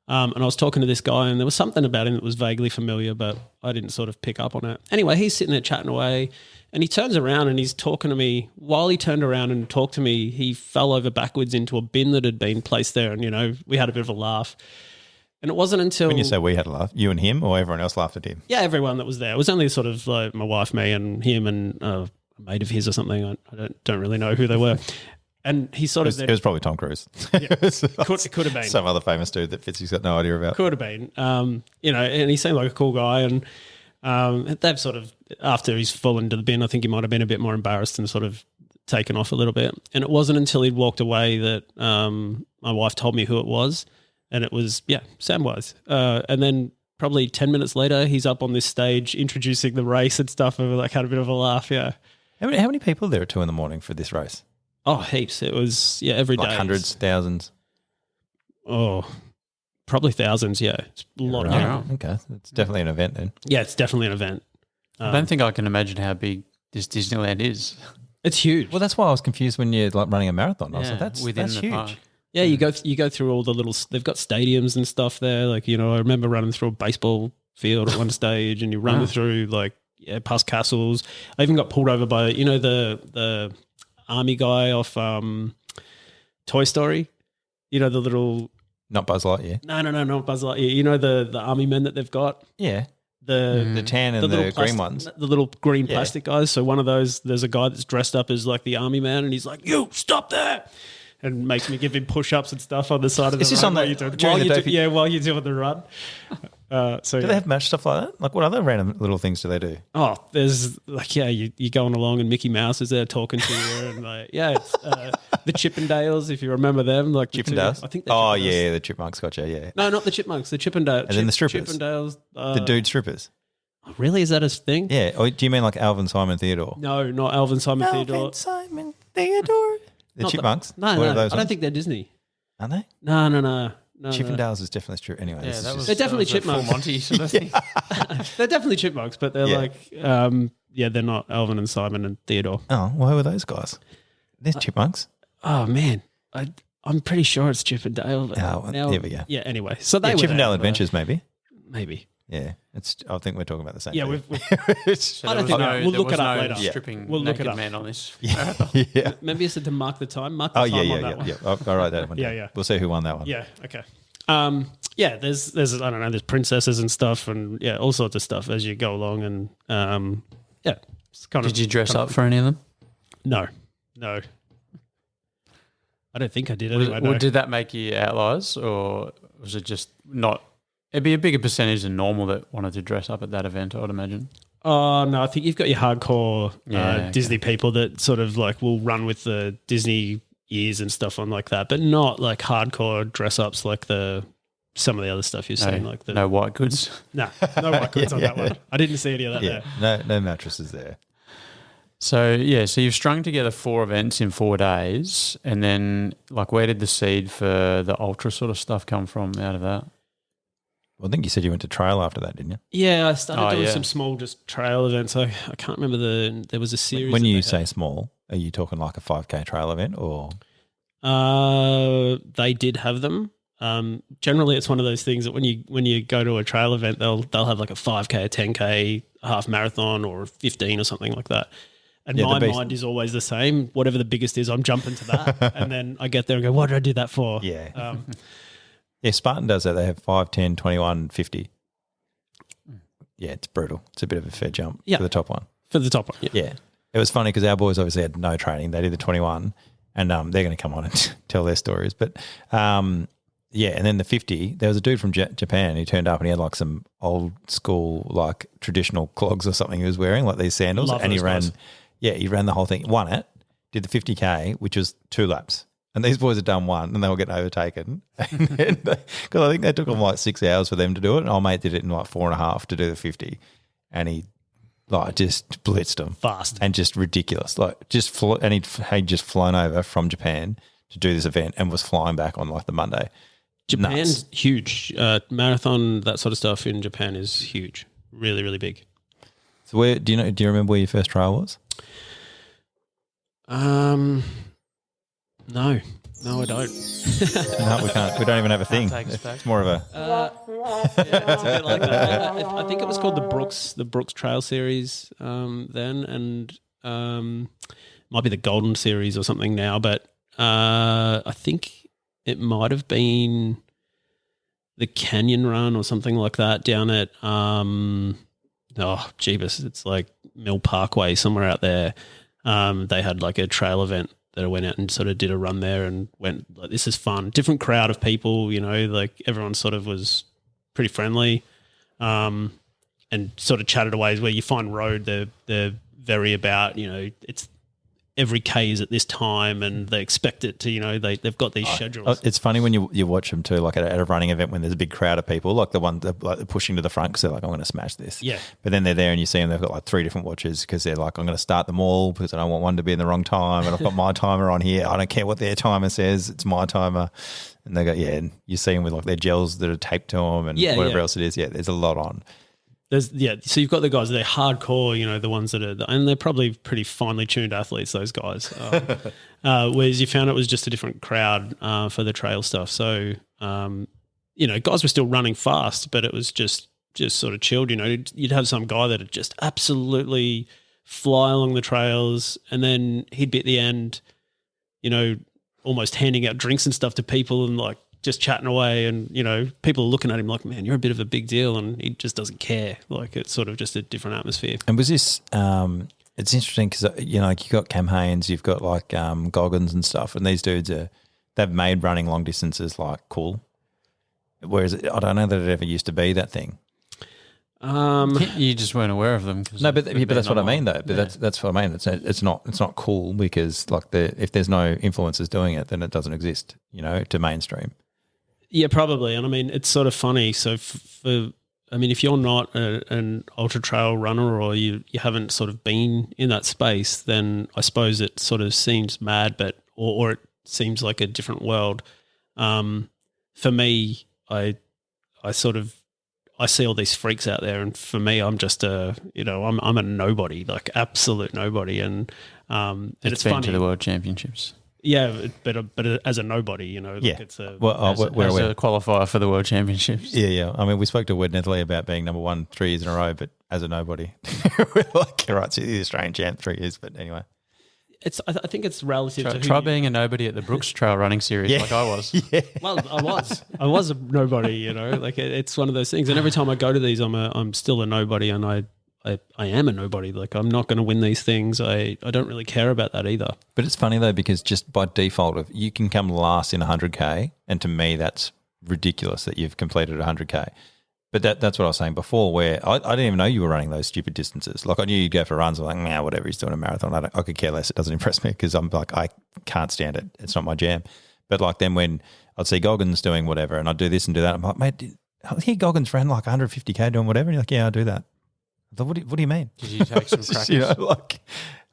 And I was talking to this guy, and there was something about him that was vaguely familiar, but I didn't sort of pick up on it. Anyway, he's sitting there chatting away, and he turns around and he's talking to me. While he turned around and talked to me, he fell over backwards into a bin that had been placed there, and, we had a bit of a laugh. And it wasn't until... When you say we had a laugh, you and him, or everyone else laughed at him? Yeah, everyone that was there. It was only sort of like my wife, me, and him, and... a mate of his or something. I don't really know who they were. And he sort of... It was probably Tom Cruise. Yeah, it could have been. Some other famous dude that Fitzy's got no idea about. Could have been. And he seemed like a cool guy. And they've sort of, after he's fallen into the bin, I think he might have been a bit more embarrassed and sort of taken off a little bit. And it wasn't until he'd walked away that my wife told me who it was. And it was, Samwise. And then probably 10 minutes later, he's up on this stage introducing the race and stuff. And we had a bit of a laugh, yeah. How many people are there at 2 a.m. for this race? Oh, heaps. It was, every day. Like hundreds, thousands? Oh, probably thousands, yeah. It's a lot. Right. Yeah. Okay. It's definitely an event then. Yeah, it's definitely an event. I don't think I can imagine how big this Disneyland is. It's huge. Well, that's why I was confused when you're running a marathon. I was like, that's huge. Park. Yeah, you go through all the little. They've got stadiums and stuff there. I remember running through a baseball field at one stage, and you run through past castles. I even got pulled over by the army guy off Toy Story. The little. Not Buzz Lightyear. No, not Buzz Lightyear. The army men that they've got. Yeah. The tan and the green ones. The little green plastic guys. So one of those, there's a guy that's dressed up as the army man, and he's like, "You stop there!" and makes me give him push-ups and stuff on the side of the road while you're doing the run. Do they have match stuff like that? Like what other random little things do they do? Oh, there's you're going along and Mickey Mouse is there talking to you and it's the Chippendales, if you remember them. Like Chippendales? I think they're Chippendales. The Chipmunks, gotcha, yeah. No, not the Chipmunks, the Chippendales. And then the strippers. Chippendales. The dude strippers. Really? Is that a thing? Yeah. Or do you mean like Alvin, Simon, Theodore? No, not Alvin, Simon, Theodore. Alvin, Simon, Theodore. The Not Chipmunks? No, I don't think they're Disney. Are they? No. Chippendales is definitely true. Anyway, Yeah, they're definitely that was a chipmunks. Full Monty sort of thing. They're definitely chipmunks, but they're they're not Alvin and Simon and Theodore. Oh, well, who are those guys? They're chipmunks. Oh man, I'm pretty sure it's Chippendale. There we go. Yeah. Anyway, so they were Chippendale there, Adventures, maybe. Maybe. Yeah, I think we're talking about the same. Yeah, thing. So I don't there think was we'll look it up no later. stripping We'll look it naked up. man on this. yeah. Maybe it's to mark the time. Mark the Oh time on that one. yeah. I'll write that one. Yeah. We'll see who won that one. Yeah. Okay. There's I don't know. There's princesses and stuff, and all sorts of stuff as you go along, and it's kind of. Did you dress up for any of them? No. I don't think I did. Anyway, no. Did that make you outliers, or was it just not? It'd be a bigger percentage than normal that wanted to dress up at that event, I would imagine. Oh, no, I think you've got your hardcore Disney people that sort of will run with the Disney ears and stuff on like that, but not like hardcore dress ups like some of the other stuff you're seeing. Like no white goods. No white goods on that one. I didn't see any of that there. No mattresses there. So you've strung together 4 events in 4 days, and then like where did the seed for the ultra sort of stuff come from out of that? Well, I think you said you went to trail after that, didn't you? Yeah, I started doing some small just trail events. I can't remember there was a series. When you say small, are you talking like a 5K trail event or? They did have them. Generally, it's one of those things that when you go to a trail event, they'll have like a 5K, a 10K, a half marathon, or 15 or something like that. And my mind is always the same. Whatever the biggest is, I'm jumping to that. And then I get there and go, what did I do that for? Yeah. Yeah, Spartan does that. They have 5, 10, 21, 50. Yeah, it's brutal. It's a bit of a fair jump for the top one. For the top one, yeah. It was funny because our boys obviously had no training. They did the 21 and they're going to come on and tell their stories. But, and then the 50, there was a dude from Japan who turned up and he had like some old school like traditional clogs or something he was wearing, like these sandals. And he ran the whole thing, won it, did the 50K, which was 2 laps. And these boys had done 1 and they were getting overtaken. Because I think they took them like 6 hours for them to do it. And old mate did it in like 4.5 to do the 50. And he like just blitzed them. Fast. And just ridiculous. Like he'd just flown over from Japan to do this event and was flying back on like the Monday. Japan's huge. Marathon, that sort of stuff in Japan is huge. Really, really big. So do you remember where your first trial was? No, I don't. No, we can't. We don't even have a thing. It's more of a. It's a bit like that. I think it was called the Brooks Trail Series then, and might be the Golden Series or something now. But I think it might have been the Canyon Run or something like that down at Jeebus, it's like Mill Parkway somewhere out there. They had like a trail event that I went out and sort of did a run there and went like, this is fun. Different crowd of people, like everyone sort of was pretty friendly, and sort of chatted away. Where you find road, they're very about, it's every K is at this time and they expect it to, they've got these schedules. It's funny when you watch them too, like at a running event when there's a big crowd of people, like the one that like they're pushing to the front because they're like, I'm going to smash this. Yeah. But then they're there and you see them, they've got like 3 different watches because they're like, I'm going to start them all because I don't want one to be in the wrong time and I've got my timer on here. I don't care what their timer says. It's my timer. And they go, and you see them with like their gels that are taped to them and whatever else it is. Yeah, there's a lot on. So you've got the guys, they're hardcore, the ones that are, and they're probably pretty finely tuned athletes, those guys. Whereas you found it was just a different crowd for the trail stuff. So, guys were still running fast, but it was just sort of chilled. You'd have some guy that would just absolutely fly along the trails, and then he'd be at the end, almost handing out drinks and stuff to people and like, just chatting away and, people are looking at him like, man, you're a bit of a big deal, and he just doesn't care. Like it's sort of just a different atmosphere. And was this, it's interesting because, like you've got Cam Haynes, you've got like Goggins and stuff, and these dudes they've made running long distances like cool. Whereas I don't know that it ever used to be that thing. You just weren't aware of them. No, but that's what I mean though. But that's what I mean. It's not cool because like if there's no influencers doing it, then it doesn't exist, to mainstream. Yeah, probably. And I mean, it's sort of funny. So, if you're not an ultra trail runner or you haven't sort of been in that space, then I suppose it sort of seems mad, but or it seems like a different world. For me, I see all these freaks out there, and for me, I'm just I'm a nobody, like absolute nobody, and it's been funny to the World Championships. Yeah, but as a nobody, it's a qualifier for the World Championships. Yeah. I mean, we spoke to Wed Netherley about being number 1 3 years in a row, but as a nobody, we're like, right, so the Australian champ 3 years, but anyway. I think it's relative. Try being a nobody at the Brooks Trail running series like I was. Yeah. Well, I was a nobody, like it's one of those things. And every time I go to these, I'm still a nobody, and I am a nobody. Like I'm not going to win these things. I don't really care about that either. But it's funny though, because just by default, if you can come last in 100K, and to me that's ridiculous that you've completed 100K. But that's what I was saying before, where I didn't even know you were running those stupid distances. Like I knew you'd go for runs. I'm like, nah, whatever, he's doing a marathon. I could care less. It doesn't impress me because I'm like, I can't stand it. It's not my jam. But like then when I'd see Goggins doing whatever and I'd do this and do that, I'm like, mate, I hear Goggins ran like 150K doing whatever. And you're like, yeah, I do that. I thought, what do you mean? Did you take some crackers? You know, like,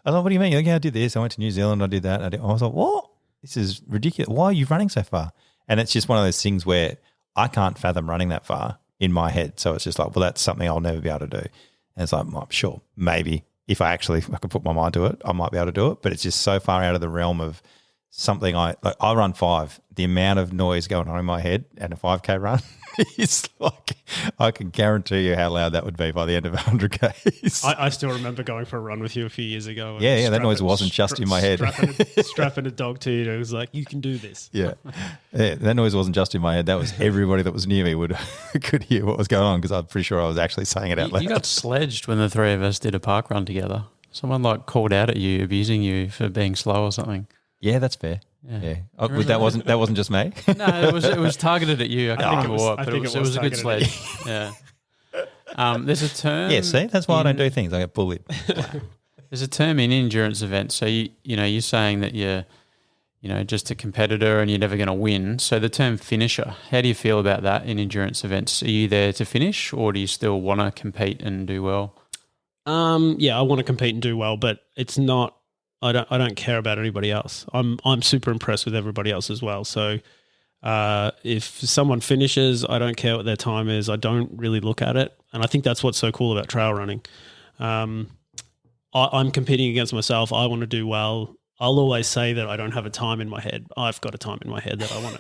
I thought, what do you mean? You're like, yeah, I did this. I went to New Zealand. I did that. I was like, what? This is ridiculous. Why are you running so far? And it's just one of those things where I can't fathom running that far in my head. So it's just like, well, that's something I'll never be able to do. And it's like, well, sure, maybe if I could put my mind to it, I might be able to do it. But it's just so far out of the realm of something I run 5. The amount of noise going on in my head and a 5K run is like, I can guarantee you how loud that would be by the end of 100Ks. I still remember going for a run with you a few years ago. Yeah, that noise wasn't just in my head. Strapping a dog to you, and it was like, you can do this. Yeah, that noise wasn't just in my head. That was everybody that was near me could hear what was going on because I'm pretty sure I was actually saying it out loud. You got sledged when the three of us did a park run together. Someone like called out at you, abusing you for being slow or something. Yeah, that's fair. Yeah. Oh, that wasn't just me. No, it was targeted at you. I can't remember what, but it was a good sledge. Yeah. There's a term. Yeah, see, that's why I don't do things. I get bullied. There's a term in endurance events. So you're saying that you're, just a competitor and you're never going to win. So the term finisher. How do you feel about that in endurance events? Are you there to finish, or do you still want to compete and do well? Yeah, I want to compete and do well, but it's not. I don't care about anybody else. I'm super impressed with everybody else as well. So if someone finishes, I don't care what their time is. I don't really look at it, and I think that's what's so cool about trail running. I'm competing against myself. I want to do well. I'll always say that I don't have a time in my head. I've got a time in my head that I want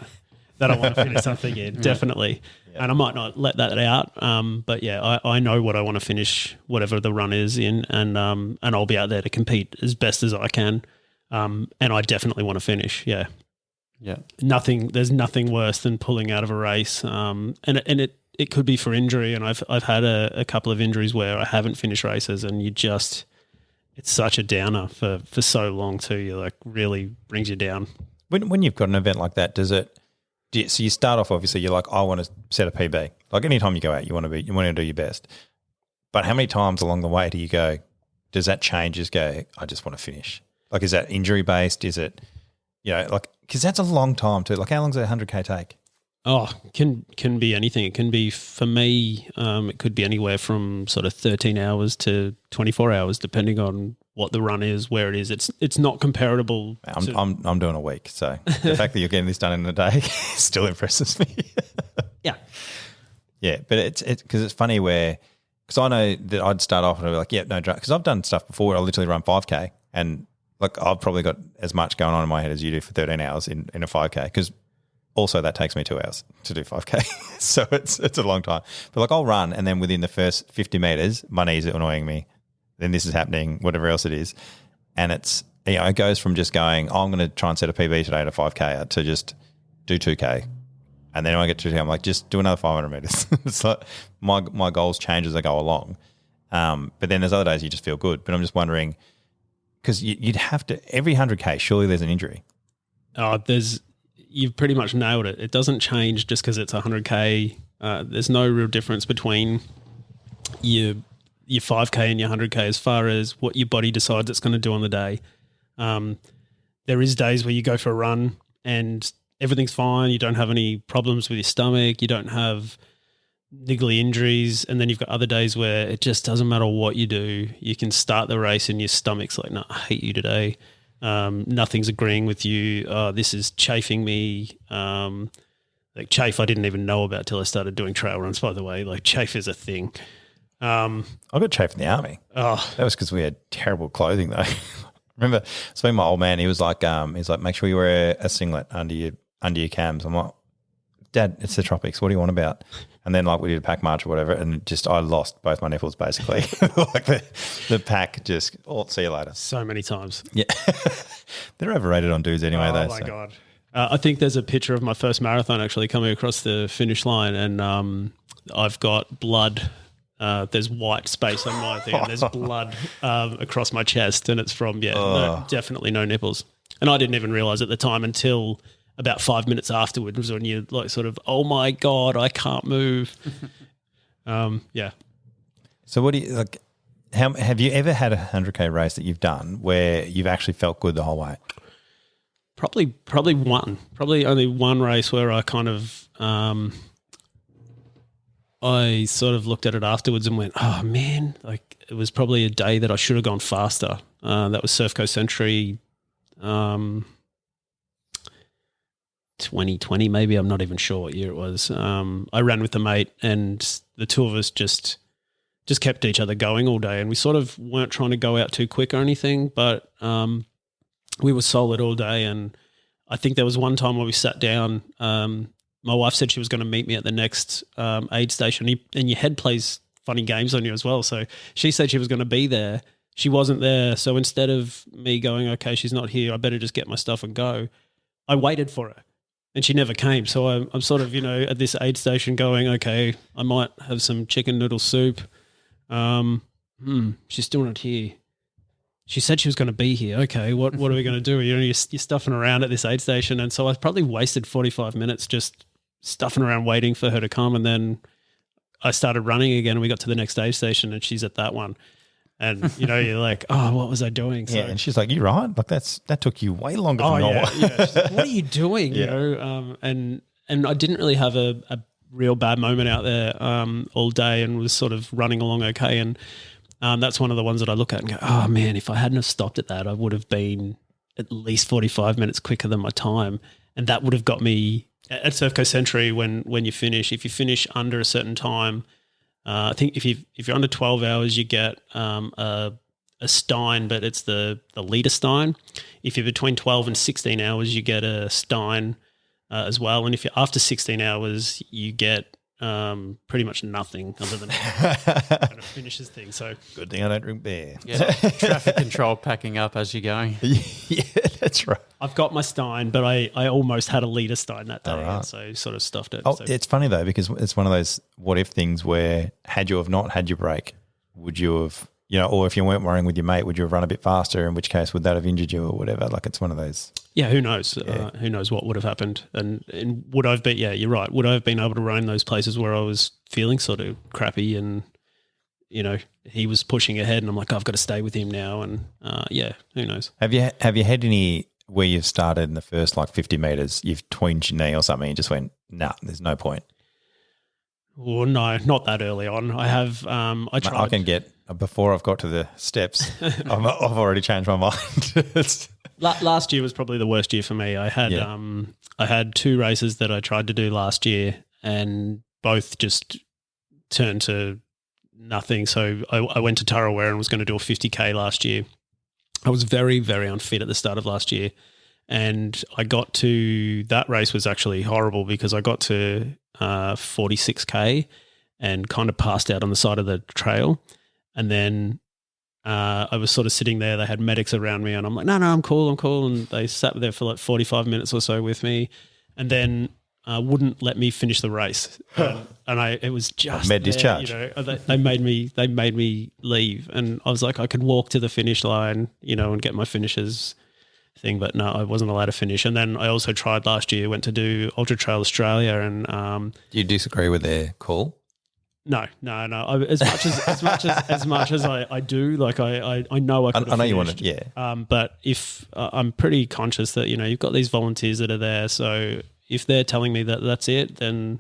to finish something in, definitely. Yeah. And I might not let that out. But yeah, I know what I want to finish, whatever the run is in, and I'll be out there to compete as best as I can. And I definitely want to finish. Yeah. Yeah. There's nothing worse than pulling out of a race. And it could be for injury. And I've had a couple of injuries where I haven't finished races, and it's such a downer for so long too. You like really brings you down. When you've got an event like that, so you start off, obviously, you're like, I want to set a PB. Like anytime you go out, you want to do your best. But how many times along the way do you go, does that change? Just go, I just want to finish. Like, is that injury based? Is it, because that's a long time too. Like, how long does a 100K take? Oh, can be anything. It can be, for me, it could be anywhere from sort of 13 hours to 24 hours, depending on what the run is, where it is. It's not comparable. I'm doing a week, so the fact that you're getting this done in a day still impresses me. Yeah, yeah, but it's because it's funny because I know that I'd start off and I'd be like, yeah, no, because I've done stuff before where I literally run 5K, and like I've probably got as much going on in my head as you do for 13 hours in a 5K, because also that takes me 2 hours to do 5K, so it's a long time. But like I'll run, and then within the first 50 meters, my knees are annoying me. Then this is happening, whatever else it is. And it's, it goes from just going, I'm going to try and set a PB today at a 5K to just do 2K. And then when I get to 2K, I'm like, just do another 500 meters. It's like my goals change as I go along. But then there's other days you just feel good. But I'm just wondering, because you'd have to, every 100K, surely there's an injury. Oh, you've pretty much nailed it. It doesn't change just because it's 100K. There's no real difference between your 5K and your 100K as far as what your body decides it's going to do on the day. There is days where you go for a run and everything's fine. You don't have any problems with your stomach. You don't have niggly injuries. And then you've got other days where it just doesn't matter what you do. You can start the race and your stomach's like, no, I hate you today. Nothing's agreeing with you. This is chafing me. Like chafe I didn't even know about till I started doing trail runs, by the way. Like chafe is a thing. I got chafed in the army. Oh, that was because we had terrible clothing though. Remember, speaking to my old man, he was like, make sure you wear a singlet under your cams. I'm like, Dad, it's the tropics. What do you want about? And then like we did a pack march or whatever, and just I lost both my nipples basically. Like the pack just, see you later. So many times. Yeah, they're overrated on dudes anyway. Oh my God. I think there's a picture of my first marathon actually coming across the finish line, and I've got blood. There's white space on my thing, and there's blood across my chest, and it's from, definitely no nipples. And I didn't even realise at the time until about 5 minutes afterwards, when you're like sort of, oh my God, I can't move. Yeah. So what do you like? How have you ever had a 100K race that you've done where you've actually felt good the whole way? Probably one. Probably only one race where I kind of I sort of looked at it afterwards and went, oh man, like it was probably a day that I should have gone faster. That was Surf Coast Century 2020 maybe. I'm not even sure what year it was. I ran with a mate and the two of us just kept each other going all day, and we sort of weren't trying to go out too quick or anything, but we were solid all day. And I think there was one time where we sat down. My wife said she was going to meet me at the next aid station, and your head plays funny games on you as well. So she said she was going to be there. She wasn't there. So instead of me going, okay, she's not here, I better just get my stuff and go, I waited for her. And she never came. So I'm sort of, at this aid station going, okay, I might have some chicken noodle soup. She's still not here. She said she was going to be here. Okay, what are we going to do? You're stuffing around at this aid station. And so I probably wasted 45 minutes just stuffing around waiting for her to come. And then I started running again, and we got to the next aid station and she's at that one. And, you're like, oh, what was I doing? So, yeah, and she's like, you right? Like that took you way longer than normal. Yeah. She's like, what are you doing? And I didn't really have a real bad moment out there all day, and was sort of running along okay. And that's one of the ones that I look at and go, oh, man, if I hadn't have stopped at that, I would have been at least 45 minutes quicker than my time. And that would have got me at Surf Coast Century when you finish. If you finish under a certain time, I think if you're under 12 hours, you get a Stein, but it's the leader Stein. If you're between 12 and 16 hours, you get a Stein as well. And if you're after 16 hours, you get pretty much nothing other than kind of finishes things. So good thing I don't drink beer. Yeah, traffic control packing up as you're going. Yeah, that's right. I've got my Stein, but I almost had a leader Stein that day, right. so sort of stuffed it. Oh, so. It's funny though, because it's one of those what if things where had you have not had your break, would you have, or if you weren't worrying with your mate, would you have run a bit faster? In which case, would that have injured you or whatever? Like it's one of those. Yeah, who knows? Yeah. Who knows what would have happened? And would I have been? Yeah, you're right. Would I have been able to run in those places where I was feeling sort of crappy and he was pushing ahead, and I'm like, I've got to stay with him now. And who knows? Have you had any where you've started in the first 50 meters, you've twinged your knee or something, and just went, nah, there's no point? Well, no, not that early on. I have. I tried. I can get before I've got to the steps. I've already changed my mind. Last year was probably the worst year for me. I had two races that I tried to do last year, and both just turned to nothing. So I went to Tarawera and was going to do a 50K last year. I was very, very unfit at the start of last year, and I got to that race was actually horrible because I got to 46K and kind of passed out on the side of the trail, and then I was sort of sitting there. They had medics around me, and I'm like, no, I'm cool. And they sat there for 45 minutes or so with me, and then wouldn't let me finish the race. It was just med discharge. They made me leave, and I was like, I could walk to the finish line, and get my finishes thing, but no, I wasn't allowed to finish. And then I also tried last year, went to do Ultra Trail Australia, and do you disagree with their call? No. As much as I do, like I know I could have I know finished. you want to, yeah. But if I'm pretty conscious that you've got these volunteers that are there, so if they're telling me that that's it, then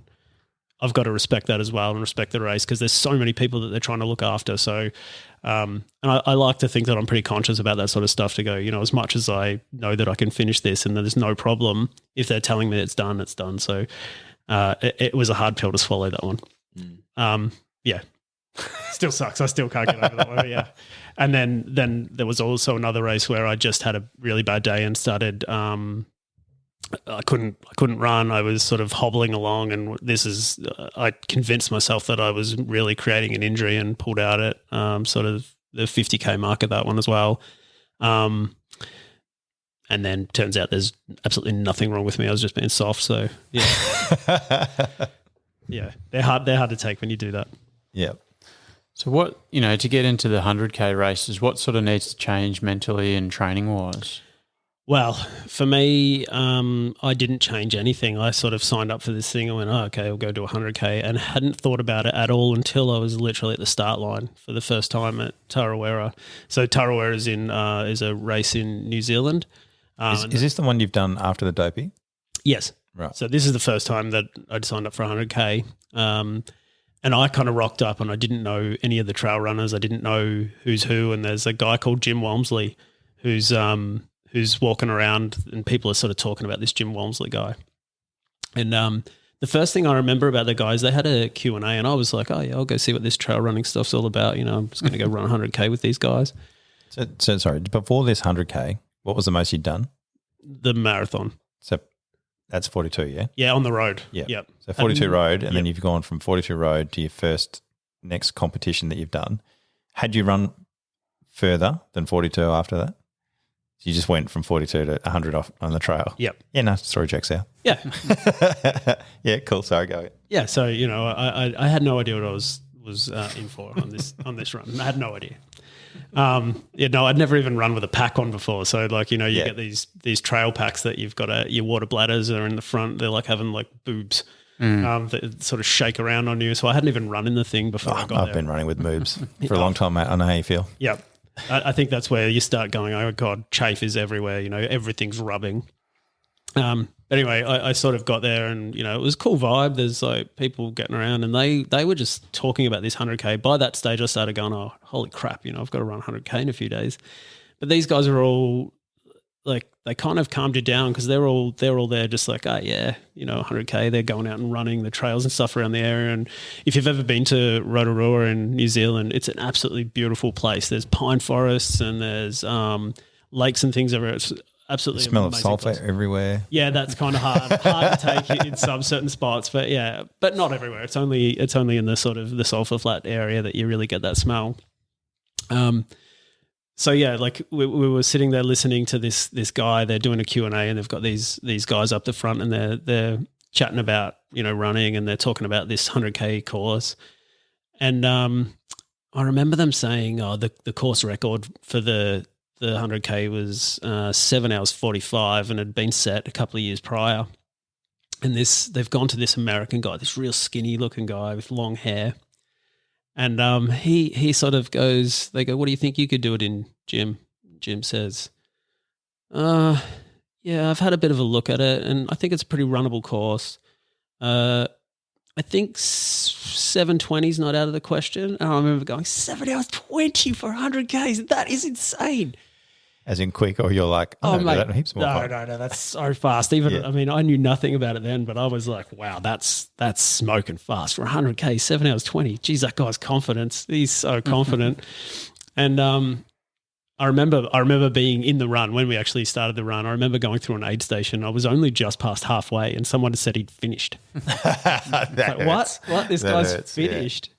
I've got to respect that as well and respect the race, because there's so many people that they're trying to look after. So, and I like to think that I'm pretty conscious about that sort of stuff to go, as much as I know that I can finish this and that there's no problem, if they're telling me it's done, it's done. So it was a hard pill to swallow, that one. Yeah, still sucks. I still can't get over that one. But yeah. And then there was also another race where I just had a really bad day and started, I couldn't run. I was sort of hobbling along, and I convinced myself that I was really creating an injury and pulled out at sort of the 50K mark at that one as well. And then turns out there's absolutely nothing wrong with me. I was just being soft. So yeah, yeah, they're hard to take when you do that. Yeah. So what, to get into the 100K races, what sort of needs to change mentally and training wise? Well, for me, I didn't change anything. I sort of signed up for this thing. I went, oh, okay, I'll go do 100K, and hadn't thought about it at all until I was literally at the start line for the first time at Tarawera. So Tarawera is a race in New Zealand. Is this the one you've done after the Dopey? Yes. Right. So this is the first time that I'd signed up for 100K. And I kind of rocked up and I didn't know any of the trail runners. I didn't know who's who. And there's a guy called Jim Walmsley who's walking around, and people are sort of talking about this Jim Walmsley guy. And the first thing I remember about the guys, they had a Q&A, and I was like, oh, yeah, I'll go see what this trail running stuff's all about. You know, I'm just going to go run 100K with these guys. So sorry, before this 100K, what was the most you'd done? The marathon. So that's 42, yeah? Yeah, on the road. Yeah. Yep. So 42 road, and then you've gone from 42 road to your first next competition that you've done. Had you run further than 42 after that? So you just went from 42 to 100 off on the trail? Yep. Yeah, no, story checks out. Yeah. Yeah, cool. Sorry, go ahead. Yeah, so, you know, I had no idea what I was in for on this run. I had no idea. I'd never even run with a pack on before. So, like, you know, you get these trail packs that you've got your water bladders are in the front. They're like having like boobs that sort of shake around on you. So I hadn't even run in the thing before I got there. I've been running with boobs for a long time, mate. I know how you feel. Yeah. I think that's where you start going, oh, God, chafe is everywhere. You know, everything's rubbing. But anyway, I sort of got there and, you know, it was a cool vibe. There's like people getting around and they were just talking about this 100K. By that stage, I started going, oh, holy crap, you know, I've got to run 100K in a few days. But these guys are all like, they kind of calmed you down because they're all there just like, oh, yeah, you know, 100K, they're going out and running the trails and stuff around the area. And if you've ever been to Rotorua in New Zealand, it's an absolutely beautiful place. There's pine forests and there's lakes and things everywhere. It's absolutely the smell of sulfur place. Everywhere. Yeah, that's kind of hard to take in some certain spots, but yeah, but not everywhere. It's only in the sort of the sulfur flat area that you really get that smell. So yeah, like we were sitting there listening to this guy. They're doing a Q&A and they've got these guys up the front and they're chatting about, you know, running, and they're talking about this 100K course. And I remember them saying, oh, the course record for the 100K was 7 hours 45 and had been set a couple of years prior. And they've gone to this American guy, this real skinny looking guy with long hair. And he sort of goes, they go, what do you think you could do it in, Jim? Jim says, yeah, I've had a bit of a look at it and I think it's a pretty runnable course. I think 7:20 is not out of the question. And I remember going, 7 hours 20 for 100Ks. That is insane. As in quick, or you're like, oh, mate, that heaps more fun. No, that's so fast. Even I mean, I knew nothing about it then, but I was like, wow, that's smoking fast for 100K, 7 hours 20. Geez, that guy's confidence. He's so confident. And I remember being in the run when we actually started the run. I remember going through an aid station. I was only just past halfway, and someone had said he'd finished. Like, what? This guy's finished,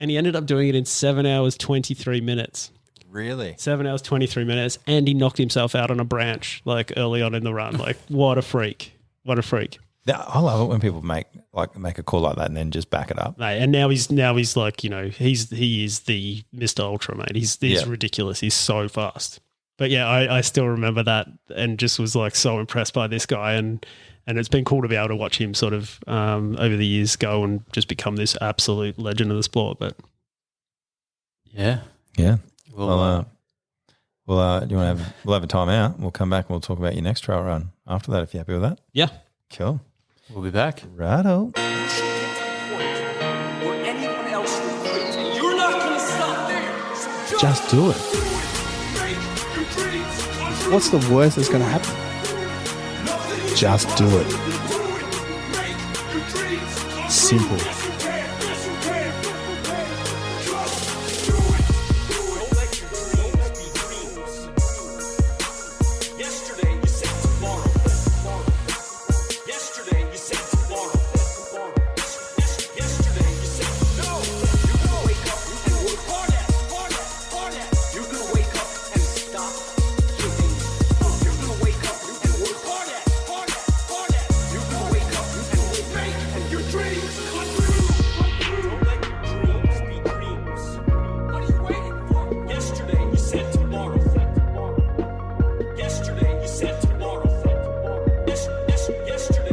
and he ended up doing it in 7 hours 23 minutes. Really? 7 hours, 23 minutes, and he knocked himself out on a branch like early on in the run. Like, what a freak. What a freak. I love it when people make a call like that and then just back it up. Mate, and now he's like, you know, he is the Mr. Ultra, mate. He's ridiculous. He's so fast. But yeah, I still remember that and just was like so impressed by this guy, and it's been cool to be able to watch him sort of over the years go and just become this absolute legend of the sport. But yeah. We'll have a time out. We'll come back and we'll talk about your next trail run after that, if you're happy with that. Yeah. Cool. We'll be back. Righto. Just do it. What's the worst that's going to happen? Just do it. Simple. Dreams come true. yesterday.